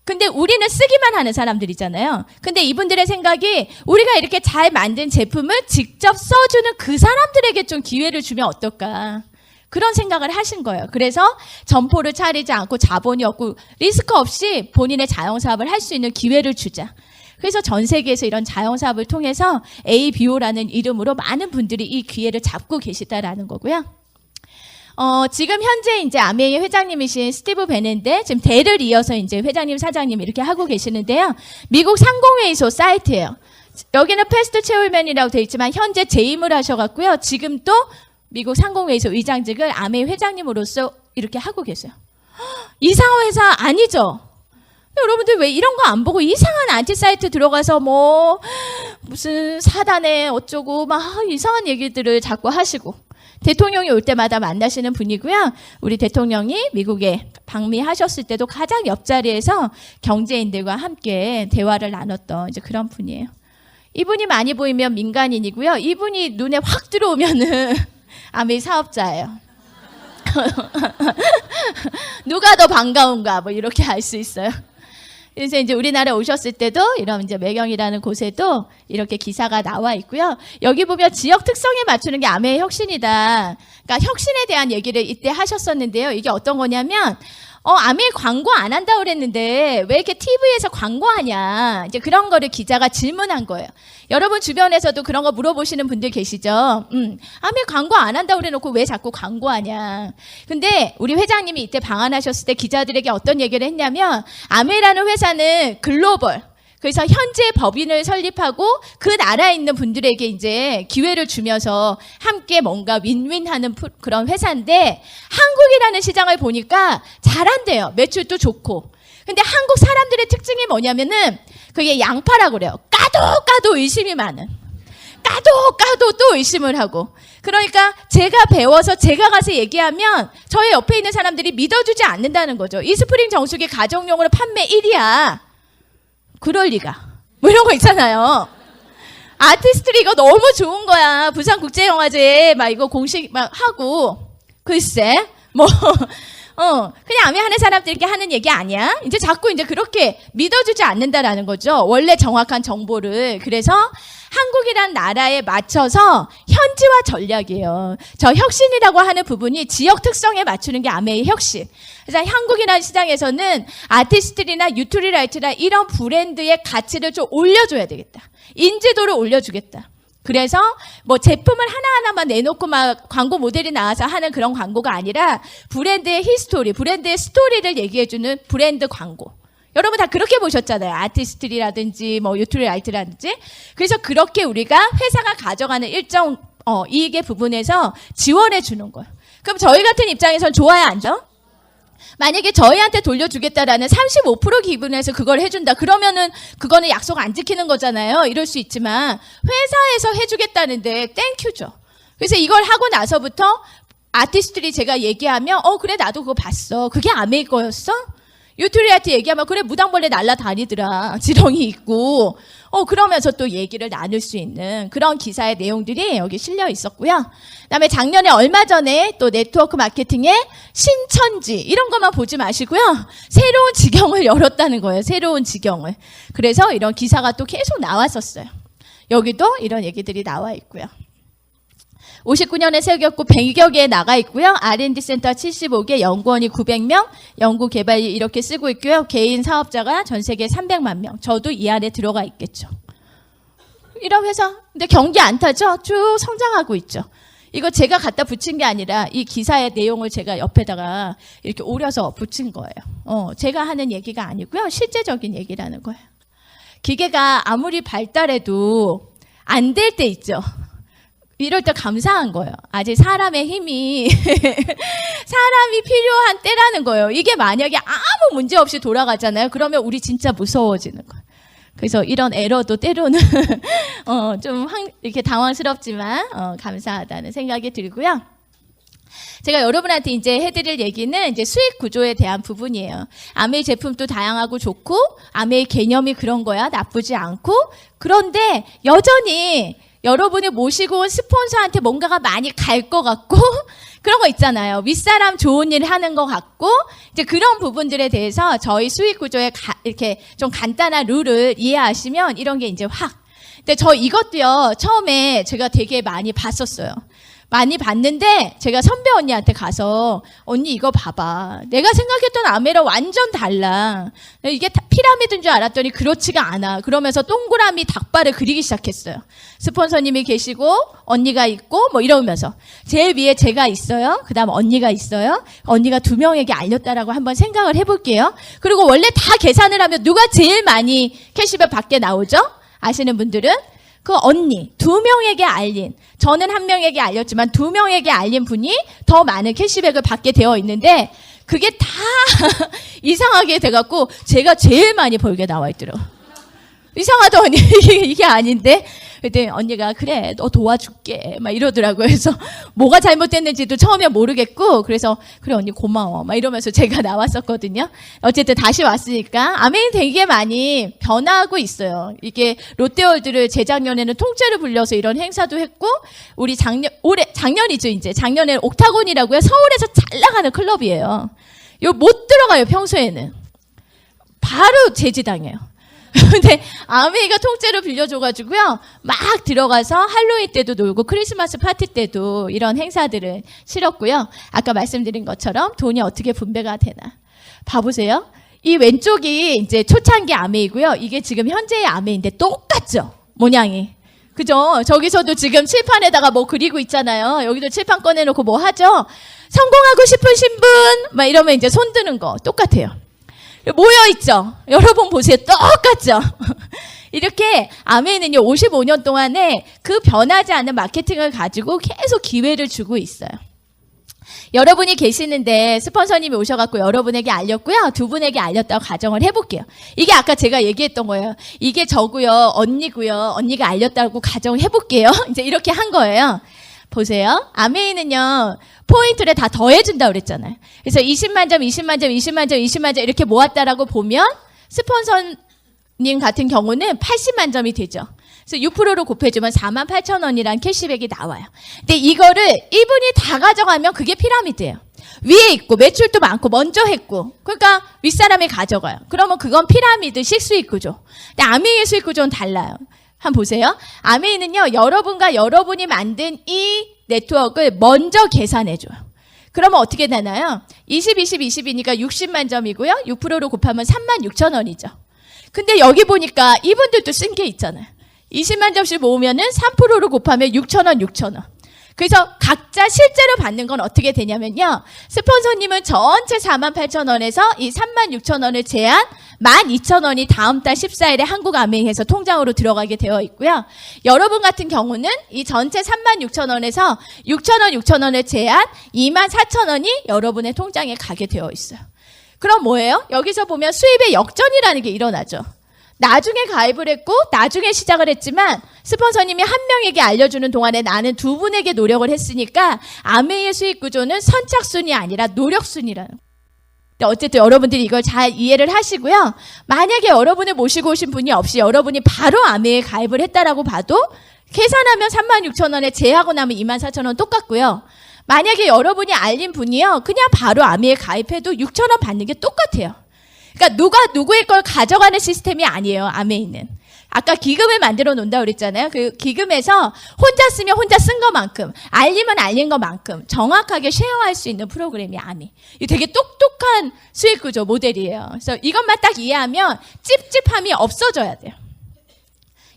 근데 우리는 쓰기만 하는 사람들이잖아요. 근데 이분들의 생각이 우리가 이렇게 잘 만든 제품을 직접 써주는 그 사람들에게 좀 기회를 주면 어떨까. 그런 생각을 하신 거예요. 그래서 점포를 차리지 않고 자본이 없고 리스크 없이 본인의 자영사업을 할 수 있는 기회를 주자. 그래서 전 세계에서 이런 자영사업을 통해서 ABO라는 이름으로 많은 분들이 이 기회를 잡고 계시다라는 거고요. 지금 현재 이제 아메이의 회장님이신 스티브 베넨데 지금 대를 이어서 이제 회장님, 사장님 이렇게 하고 계시는데요. 미국 상공회의소 사이트예요. 여기는 패스트 체어맨이라고 되어 있지만 현재 재임을 하셔갖고요. 지금 또 미국 상공회의소 의장직을 아메이 회장님으로서 이렇게 하고 계세요. 이상한 회사 아니죠? 여러분들 왜 이런 거 안 보고 이상한 안티 사이트 들어가서 뭐 무슨 사단에 어쩌고 막 이상한 얘기들을 자꾸 하시고 대통령이 올 때마다 만나시는 분이고요. 우리 대통령이 미국에 방미하셨을 때도 가장 옆자리에서 경제인들과 함께 대화를 나눴던 이제 그런 분이에요. 이분이 많이 보이면 민간인이고요. 이분이 눈에 확 들어오면은 아메이 사업자예요. 누가 더 반가운가 뭐 이렇게 알 수 있어요. 그래서 이제 우리나라에 오셨을 때도 이런 이제 매경이라는 곳에도 이렇게 기사가 나와 있고요. 여기 보면 지역 특성에 맞추는 게 아메의 혁신이다. 그러니까 혁신에 대한 얘기를 이때 하셨었는데요. 이게 어떤 거냐면 아메 광고 안 한다고 그랬는데 왜 이렇게 TV에서 광고하냐. 이제 그런 거를 기자가 질문한 거예요. 여러분 주변에서도 그런 거 물어보시는 분들 계시죠? 아메 광고 안 한다고 그래놓고 왜 자꾸 광고하냐. 근데 우리 회장님이 이때 방한하셨을 때 기자들에게 어떤 얘기를 했냐면 아메라는 회사는 글로벌. 그래서 현재 법인을 설립하고 그 나라에 있는 분들에게 이제 기회를 주면서 함께 뭔가 윈윈하는 그런 회사인데 한국이라는 시장을 보니까 잘한대요. 매출도 좋고. 근데 한국 사람들의 특징이 뭐냐면은 그게 양파라고 그래요. 까도 의심이 많은. 까도 또 의심을 하고. 그러니까 제가 배워서 제가 가서 얘기하면 저의 옆에 있는 사람들이 믿어주지 않는다는 거죠. 이스프링 정수기 가정용으로 판매 1위야. 그럴 리가. 뭐 이런 거 있잖아요. 아티스트리 이거 너무 좋은 거야. 부산국제영화제 막 이거 공식 막 하고. 글쎄 뭐 그냥 아메 하는 사람들께 하는 얘기 아니야? 이제 자꾸 이제 그렇게 믿어주지 않는다라는 거죠. 원래 정확한 정보를. 그래서 한국이란 나라에 맞춰서 현지화 전략이에요. 저 혁신이라고 하는 부분이 지역 특성에 맞추는 게 아메의 혁신. 그래서 한국이라는 시장에서는 아티스트리나 유토리라이트나 이런 브랜드의 가치를 좀 올려줘야 되겠다. 인지도를 올려주겠다. 그래서 뭐 제품을 하나하나만 내놓고 막 광고 모델이 나와서 하는 그런 광고가 아니라 브랜드의 히스토리, 브랜드의 스토리를 얘기해주는 브랜드 광고. 여러분 다 그렇게 보셨잖아요. 아티스트리라든지 뭐 유토리라이트라든지. 그래서 그렇게 우리가 회사가 가져가는 일정 이익의 부분에서 지원해 주는 거예요. 그럼 저희 같은 입장에선 좋아요, 안 좋아요? 만약에 저희한테 돌려주겠다라는 35% 기분에서 그걸 해준다. 그러면은 그거는 약속 안 지키는 거잖아요. 이럴 수 있지만 회사에서 해주겠다는데 땡큐죠. 그래서 이걸 하고 나서부터 아티스트들이 제가 얘기하면 그래 나도 그거 봤어. 그게 아메이 거였어? 유틸리아티 얘기하면 그래 무당벌레 날라다니더라. 지렁이 있고. 그러면서 또 얘기를 나눌 수 있는 그런 기사의 내용들이 여기 실려 있었고요. 그다음에 작년에 얼마 전에 또 네트워크 마케팅의 신천지 이런 것만 보지 마시고요. 새로운 지경을 열었다는 거예요. 새로운 지경을. 그래서 이런 기사가 또 계속 나왔었어요. 여기도 이런 얘기들이 나와 있고요. 59년에 세웠고 100여 개에 나가 있고요. R&D 센터 75개, 연구원이 900명, 연구개발이 이렇게 쓰고 있고요. 개인 사업자가 전 세계 300만 명. 저도 이 안에 들어가 있겠죠. 이런 회사. 근데 경기 안 타죠? 쭉 성장하고 있죠. 이거 제가 갖다 붙인 게 아니라 이 기사의 내용을 제가 옆에다가 이렇게 오려서 붙인 거예요. 제가 하는 얘기가 아니고요. 실제적인 얘기라는 거예요. 기계가 아무리 발달해도 안 될 때 있죠. 이럴 때 감사한 거예요. 아직 사람의 힘이 사람이 필요한 때라는 거예요. 이게 만약에 아무 문제 없이 돌아가잖아요. 그러면 우리 진짜 무서워지는 거예요. 그래서 이런 에러도 때로는 좀 이렇게 당황스럽지만 감사하다는 생각이 들고요. 제가 여러분한테 이제 해드릴 얘기는 이제 수익 구조에 대한 부분이에요. 아메이 제품도 다양하고 좋고 아메이 개념이 그런 거야. 나쁘지 않고 그런데 여전히 여러분이 모시고 온 스폰서한테 뭔가가 많이 갈 것 같고 그런 거 있잖아요. 윗사람 좋은 일 하는 것 같고 이제 그런 부분들에 대해서 저희 수익 구조에 이렇게 좀 간단한 룰을 이해하시면 이런 게 이제 확. 근데 저 이것도요. 처음에 제가 되게 많이 봤었어요. 많이 봤는데 제가 선배 언니한테 가서 언니 이거 봐봐. 내가 생각했던 아메랑 완전 달라. 이게 피라미드인 줄 알았더니 그렇지가 않아. 그러면서 동그라미 닭발을 그리기 시작했어요. 스폰서님이 계시고 언니가 있고 뭐 이러면서 제일 위에 제가 있어요. 그 다음 언니가 있어요. 언니가 2명에게 알렸다라고 한번 생각을 해볼게요. 그리고 원래 다 계산을 하면 누가 제일 많이 캐시백 받게 나오죠? 아시는 분들은? 그 언니 2명에게 알린, 저는 1명에게 알렸지만 2명에게 알린 분이 더 많은 캐시백을 받게 되어 있는데 그게 다 이상하게 돼갖고 제가 제일 많이 벌게 나와 있더라고요. 이상하더니 이게 아닌데 그때 언니가 그래 너 도와줄게 막 이러더라고요. 그래서 뭐가 잘못됐는지도 처음에 모르겠고 그래서 그래 언니 고마워 막 이러면서 제가 나왔었거든요. 어쨌든 다시 왔으니까 아메이 되게 많이 변화하고 있어요. 이게 롯데월드를 재작년에는 통째로 불려서 이런 행사도 했고 우리 작년이죠 이제 작년에 옥타곤이라고요. 서울에서 잘 나가는 클럽이에요. 이거 못 들어가요 평소에는. 바로 제지당해요. 근데 아메이가 통째로 빌려줘가지고요 막 들어가서 할로윈 때도 놀고 크리스마스 파티 때도 이런 행사들을 치렀고요. 아까 말씀드린 것처럼 돈이 어떻게 분배가 되나 봐보세요. 이 왼쪽이 이제 초창기 아메이고요. 이게 지금 현재의 아메이인데 똑같죠 모양이. 그죠? 저기서도 지금 칠판에다가 뭐 그리고 있잖아요. 여기도 칠판 꺼내놓고 뭐 하죠? 성공하고 싶으신 분 막 이러면 이제 손 드는 거 똑같아요. 모여있죠? 여러분 보세요. 똑같죠? 이렇게 아메이는요 55년 동안에 그 변하지 않는 마케팅을 가지고 계속 기회를 주고 있어요. 여러분이 계시는데 스폰서님이 오셔갖고 여러분에게 알렸고요. 2분에게 알렸다고 가정을 해볼게요. 이게 아까 제가 얘기했던 거예요. 이게 저고요. 언니고요. 언니가 알렸다고 가정을 해볼게요. 이제 이렇게 한 거예요. 보세요. 아메이는요. 포인트를 다 더해준다고 그랬잖아요. 그래서 20만 점, 20만 점, 20만 점, 20만 점 이렇게 모았다라고 보면 스폰서님 같은 경우는 80만 점이 되죠. 그래서 6%로 곱해주면 48,000원이라는 캐시백이 나와요. 근데 이거를 이분이 다 가져가면 그게 피라미드예요. 위에 있고 매출도 많고 먼저 했고 그러니까 윗사람이 가져가요. 그러면 그건 피라미드식 수익구조. 근데 아메이의 수익구조는 달라요. 한번 보세요. 아메이는요. 여러분과 여러분이 만든 이 네트워크를 먼저 계산해줘요. 그러면 어떻게 되나요? 20, 20, 20이니까 60만 점이고요. 6%로 곱하면 36,000원이죠. 근데 여기 보니까 이분들도 쓴 게 있잖아요. 20만 점씩 모으면은 3%로 곱하면 6,000원, 6,000원. 그래서 각자 실제로 받는 건 어떻게 되냐면요. 스폰서님은 전체 48,000원에서 이 36,000원을 제한 12,000원이 다음 달 14일에 한국아메이에서 통장으로 들어가게 되어 있고요. 여러분 같은 경우는 이 전체 36,000원에서 6,000원, 6,000원을 제한 24,000원이 여러분의 통장에 가게 되어 있어요. 그럼 뭐예요? 여기서 보면 수입의 역전이라는 게 일어나죠. 나중에 가입을 했고 나중에 시작을 했지만 스폰서님이 1명에게 알려주는 동안에 나는 2분에게 노력을 했으니까 아메이의 수익 구조는 선착순이 아니라 노력순이라는 거예요. 근데 어쨌든 여러분들이 이걸 잘 이해를 하시고요. 만약에 여러분을 모시고 오신 분이 없이 여러분이 바로 아메에 가입을 했다라고 봐도 계산하면 36,000원에 제하고 나면 24,000원 똑같고요. 만약에 여러분이 알린 분이요, 그냥 바로 아메에 가입해도 6,000원 받는 게 똑같아요. 그러니까 누가 누구의 걸 가져가는 시스템이 아니에요, 아메이는. 아까 기금을 만들어 놓는다고 그랬잖아요. 그 기금에서 혼자 쓰면 혼자 쓴 것만큼, 알리면 알린 것만큼 정확하게 쉐어할 수 있는 프로그램이 아메. 이 되게 똑똑한 수익 구조 모델이에요. 그래서 이것만 딱 이해하면 찝찝함이 없어져야 돼요.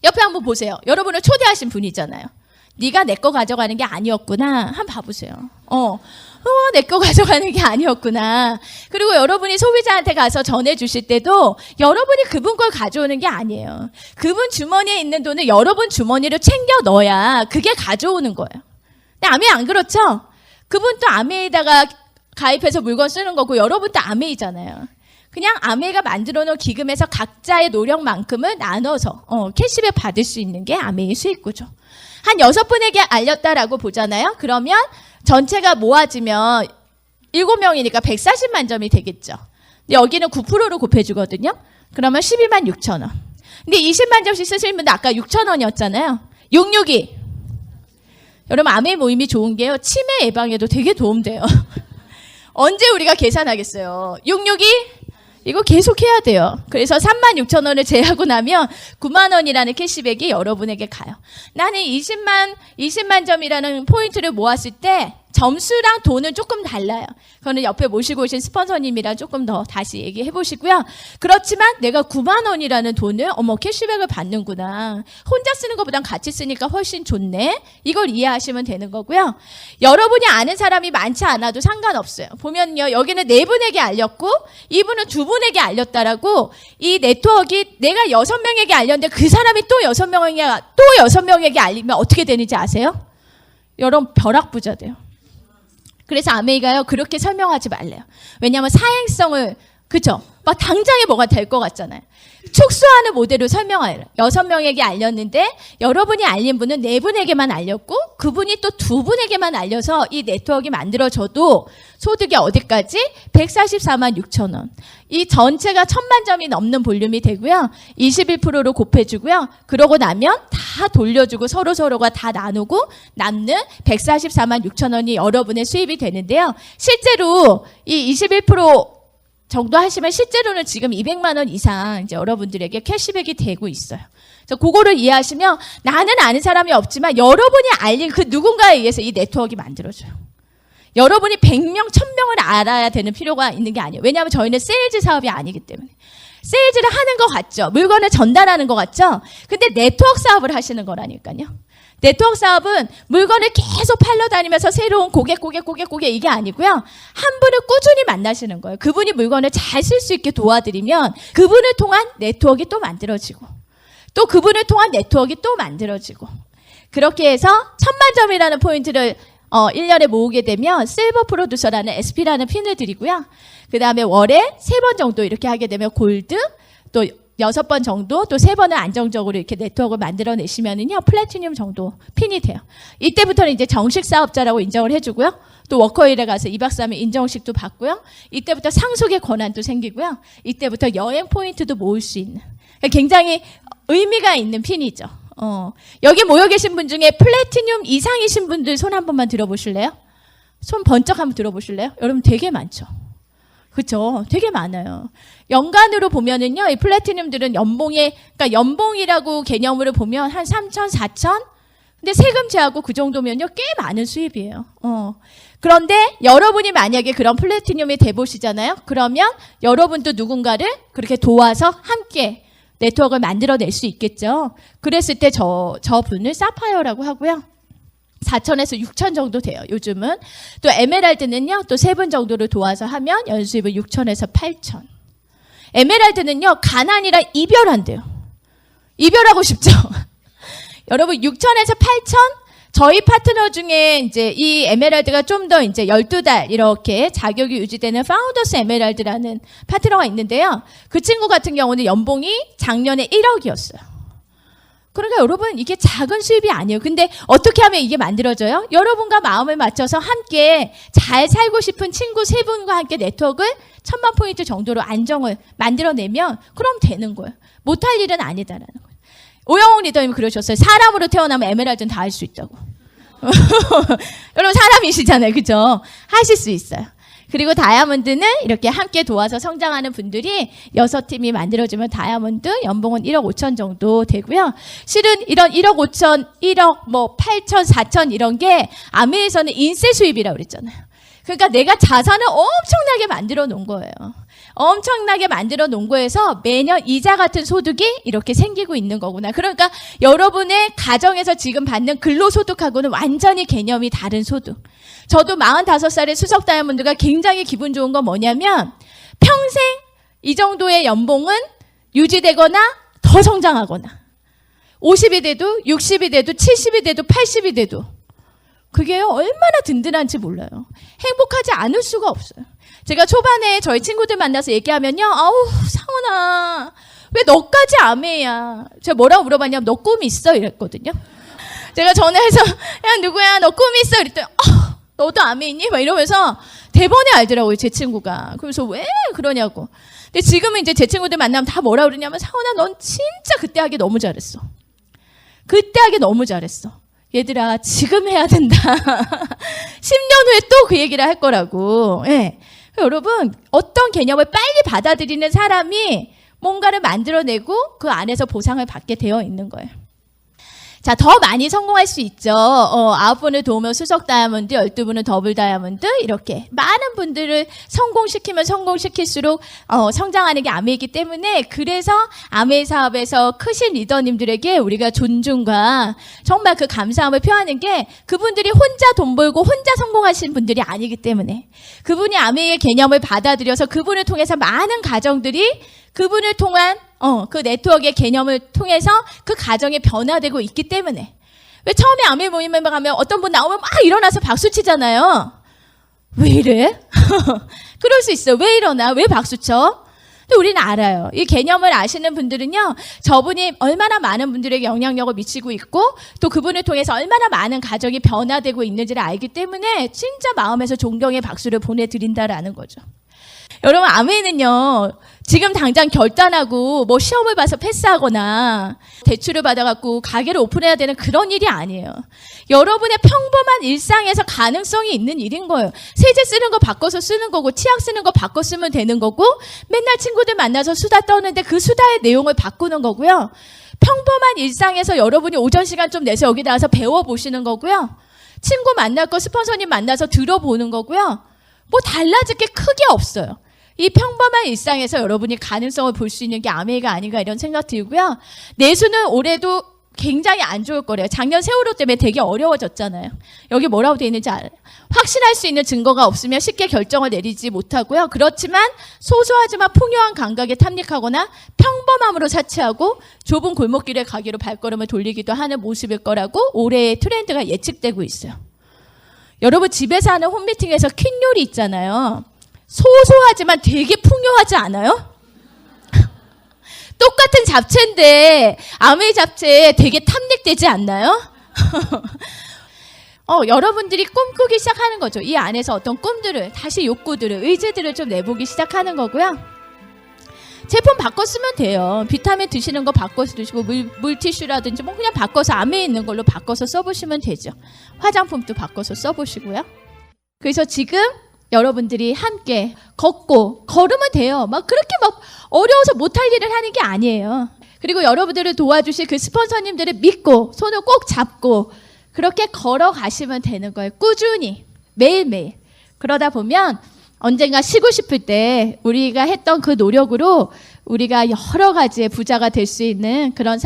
옆에 한번 보세요. 여러분을 초대하신 분이잖아요. 네가 내 거 가져가는 게 아니었구나. 한번 봐보세요. 내 거 가져가는 게 아니었구나. 그리고 여러분이 소비자한테 가서 전해주실 때도 여러분이 그분 걸 가져오는 게 아니에요. 그분 주머니에 있는 돈을 여러분 주머니로 챙겨 넣어야 그게 가져오는 거예요. 근데 아메 안 그렇죠? 그분도 아메에다가 가입해서 물건 쓰는 거고 여러분도 아메이잖아요. 그냥 아메가 만들어 놓은 기금에서 각자의 노력만큼을 나눠서 캐시백 받을 수 있는 게 아메의 수익 구조. 한 6분에게 알렸다라고 보잖아요. 그러면 전체가 모아지면 7명이니까 140만 점이 되겠죠. 근데 여기는 9%로 곱해주거든요. 그러면 12만 6천 원. 근데 20만 점씩 쓰시는 분도 아까 6천 원이었잖아요. 662. 여러분 아메 모임이 좋은 게요. 치매 예방에도 되게 도움돼요. 언제 우리가 계산하겠어요. 662. 이거 계속 해야 돼요. 그래서 36,000원을 제하고 나면 9만 원이라는 캐시백이 여러분에게 가요. 나는 20만 점이라는 포인트를 모았을 때 점수랑 돈은 조금 달라요. 그거는 옆에 모시고 오신 스폰서님이랑 조금 더 다시 얘기해 보시고요. 그렇지만 내가 9만 원이라는 돈을 캐시백을 받는구나. 혼자 쓰는 것보단 같이 쓰니까 훨씬 좋네. 이걸 이해하시면 되는 거고요. 여러분이 아는 사람이 많지 않아도 상관없어요. 보면요. 여기는 4분에게 알렸고 이분은 2분에게 알렸다라고 이 네트워크가 내가 6명에게 알렸는데 그 사람이 또 6명에게 알리면 어떻게 되는지 아세요? 여러분 벼락부자 돼요. 그래서 아메이가요 그렇게 설명하지 말래요. 왜냐하면 사행성을 그죠? 막 당장에 뭐가 될 것 같잖아요. 축소하는 모델로 설명해요. 6명에게 알렸는데 여러분이 알린 분은 4분에게만 알렸고 그분이 또 2분에게만 알려서 이 네트워크가 만들어져도 소득이 어디까지? 144만 6천 원. 이 전체가 1,000만 점이 넘는 볼륨이 되고요. 21%로 곱해주고요. 그러고 나면 다 돌려주고 서로가 다 나누고 남는 144만 6천 원이 여러분의 수입이 되는데요. 실제로 이 21% 정도 하시면 실제로는 지금 200만 원 이상 이제 여러분들에게 캐시백이 되고 있어요. 그래서 그거를 이해하시면 나는 아는 사람이 없지만 여러분이 알린 그 누군가에 의해서 이 네트워크가 만들어져요. 여러분이 100명, 1000명을 알아야 되는 필요가 있는 게 아니에요. 왜냐하면 저희는 세일즈 사업이 아니기 때문에. 세일즈를 하는 것 같죠. 물건을 전달하는 것 같죠. 근데 네트워크 사업을 하시는 거라니까요. 네트워크 사업은 물건을 계속 팔러 다니면서 새로운 고객 이게 아니고요. 한 분을 꾸준히 만나시는 거예요. 그분이 물건을 잘 쓸 수 있게 도와드리면 그분을 통한 네트워크가 또 만들어지고 또 그분을 통한 네트워크가 또 만들어지고 그렇게 해서 1,000만 점이라는 포인트를 1년에 모으게 되면 실버 프로듀서라는 SP라는 핀을 드리고요. 그 다음에 월에 3번 정도 이렇게 하게 되면 골드 또 6번 정도 또 3번은 안정적으로 이렇게 네트워크를 만들어내시면은요 플래티늄 정도 핀이 돼요. 이때부터는 이제 정식 사업자라고 인정을 해주고요. 또 워커힐에 가서 2박 3일 인정식도 받고요. 이때부터 상속의 권한도 생기고요. 이때부터 여행 포인트도 모을 수 있는 굉장히 의미가 있는 핀이죠. 여기 모여 계신 분 중에 플래티늄 이상이신 분들 손 한 번만 들어보실래요? 손 번쩍 한번 들어보실래요? 여러분 되게 많죠. 그렇죠. 되게 많아요. 연간으로 보면은요, 이 플래티늄들은 그러니까 연봉이라고 개념으로 보면 한 3천, 4천? 근데 세금 제하고 그 정도면요, 꽤 많은 수입이에요. 그런데 여러분이 만약에 그런 플래티늄이 돼보시잖아요? 그러면 여러분도 누군가를 그렇게 도와서 함께 네트워크를 만들어낼 수 있겠죠. 그랬을 때 저 분을 사파이어라고 하고요. 4천에서 6천 정도 돼요. 요즘은. 또 에메랄드는요. 또 3분 정도를 도와서 하면 연수입은 6천에서 8천. 에메랄드는요. 가난이랑 이별한대요. 이별하고 싶죠. 여러분 6천에서 8천 저희 파트너 중에 이제 이 에메랄드가 좀 더 이제 12달 이렇게 자격이 유지되는 파운더스 에메랄드라는 파트너가 있는데요. 그 친구 같은 경우는 연봉이 작년에 1억이었어요. 그러니까 여러분 이게 작은 수입이 아니에요. 근데 어떻게 하면 이게 만들어져요? 여러분과 마음을 맞춰서 함께 잘 살고 싶은 친구 세 분과 함께 네트워크를 1000만 포인트 정도로 안정을 만들어내면 그럼 되는 거예요. 못할 일은 아니다라는 거예요. 오영옥 리더님 그러셨어요. 사람으로 태어나면 에메랄드는 다 할 수 있다고. 여러분 사람이시잖아요. 그죠? 하실 수 있어요. 그리고 다이아몬드는 이렇게 함께 도와서 성장하는 분들이 6팀이 만들어지면 다이아몬드 연봉은 1억 5천 정도 되고요. 실은 이런 1억 5천, 1억 뭐 8천, 4천 이런 게 아메에서는 인세 수입이라고 그랬잖아요. 그러니까 내가 자산을 엄청나게 만들어 놓은 거예요. 엄청나게 만들어 놓은 거에서 매년 이자 같은 소득이 이렇게 생기고 있는 거구나. 그러니까 여러분의 가정에서 지금 받는 근로소득하고는 완전히 개념이 다른 소득. 저도 45살의 수석 다이아몬드가 굉장히 기분 좋은 건 뭐냐면 평생 이 정도의 연봉은 유지되거나 더 성장하거나 50이 돼도 60이 돼도 70이 돼도 80이 돼도 그게 얼마나 든든한지 몰라요. 행복하지 않을 수가 없어요. 제가 초반에 저희 친구들 만나서 얘기하면요. 아우 상훈아 왜 너까지 아메야. 제가 뭐라고 물어봤냐면 너 꿈 있어? 이랬거든요. 제가 전화해서 야 누구야 너 꿈 있어? 이랬더니 너도 아메이니? 막 이러면서 대번에 알더라고요 제 친구가. 그래서 왜 그러냐고. 근데 지금은 이제 제 친구들 만나면 다 뭐라 그러냐면 상훈아 넌 진짜 그때 하기 너무 잘했어. 그때 하기 너무 잘했어. 얘들아 지금 해야 된다. 10년 후에 또 그 얘기를 할 거라고. 예. 여러분 어떤 개념을 빨리 받아들이는 사람이 뭔가를 만들어내고 그 안에서 보상을 받게 되어 있는 거예요. 자, 더 많이 성공할 수 있죠. 9분을 도우면 수석 다이아몬드, 12분은 더블 다이아몬드 이렇게 많은 분들을 성공시키면 성공시킬수록 성장하는 게 아메이기 때문에 그래서 아메이 사업에서 크신 리더님들에게 우리가 존중과 정말 그 감사함을 표하는 게 그분들이 혼자 돈 벌고 혼자 성공하신 분들이 아니기 때문에 그분이 아메이의 개념을 받아들여서 그분을 통해서 많은 가정들이 그분을 통한 그 네트워크의 개념을 통해서 그 가정이 변화되고 있기 때문에 왜 처음에 아메이 모임에 가면 어떤 분 나오면 막 일어나서 박수 치잖아요. 왜 이래? 그럴 수 있어요. 왜 일어나? 왜 박수 쳐? 근데 우리는 알아요. 이 개념을 아시는 분들은요. 저분이 얼마나 많은 분들에게 영향력을 미치고 있고 또 그분을 통해서 얼마나 많은 가정이 변화되고 있는지를 알기 때문에 진짜 마음에서 존경의 박수를 보내드린다라는 거죠. 여러분 아메이는요. 지금 당장 결단하고 뭐 시험을 봐서 패스하거나 대출을 받아갖고 가게를 오픈해야 되는 그런 일이 아니에요. 여러분의 평범한 일상에서 가능성이 있는 일인 거예요. 세제 쓰는 거 바꿔서 쓰는 거고 치약 쓰는 거 바꿔 쓰면 되는 거고 맨날 친구들 만나서 수다 떠는데 그 수다의 내용을 바꾸는 거고요. 평범한 일상에서 여러분이 오전 시간 좀 내서 여기 나와서 배워보시는 거고요. 친구 만날 거 스폰서님 만나서 들어보는 거고요. 뭐 달라질 게 크게 없어요. 이 평범한 일상에서 여러분이 가능성을 볼 수 있는 게 아메이가 아닌가 이런 생각 들고요. 내수는 올해도 굉장히 안 좋을 거래요. 작년 세월호 때문에 되게 어려워졌잖아요. 여기 뭐라고 되어 있는지 알아요. 확신할 수 있는 증거가 없으면 쉽게 결정을 내리지 못하고요. 그렇지만 소소하지만 풍요한 감각에 탐닉하거나 평범함으로 사치하고 좁은 골목길에 가기로 발걸음을 돌리기도 하는 모습일 거라고 올해의 트렌드가 예측되고 있어요. 여러분 집에서 하는 홈미팅에서 퀸 요리 있잖아요. 소소하지만 되게 풍요하지 않아요? 똑같은 잡채인데 아메이 잡채 되게 탐닉되지 않나요? 여러분들이 꿈꾸기 시작하는 거죠. 이 안에서 어떤 꿈들을 다시 욕구들을 의지들을 좀 내보기 시작하는 거고요. 제품 바꿔 쓰면 돼요. 비타민 드시는 거 바꿔서 드시고 물티슈라든지 뭐 그냥 바꿔서 아메이 있는 걸로 바꿔서 써보시면 되죠. 화장품도 바꿔서 써보시고요. 그래서 지금 여러분들이 함께 걸으면 돼요. 막 그렇게 막 어려워서 못할 일을 하는 게 아니에요. 그리고 여러분들을 도와주실 그 스폰서님들을 믿고 손을 꼭 잡고 그렇게 걸어가시면 되는 거예요. 꾸준히 매일매일. 그러다 보면 언젠가 쉬고 싶을 때 우리가 했던 그 노력으로 우리가 여러 가지의 부자가 될 수 있는 그런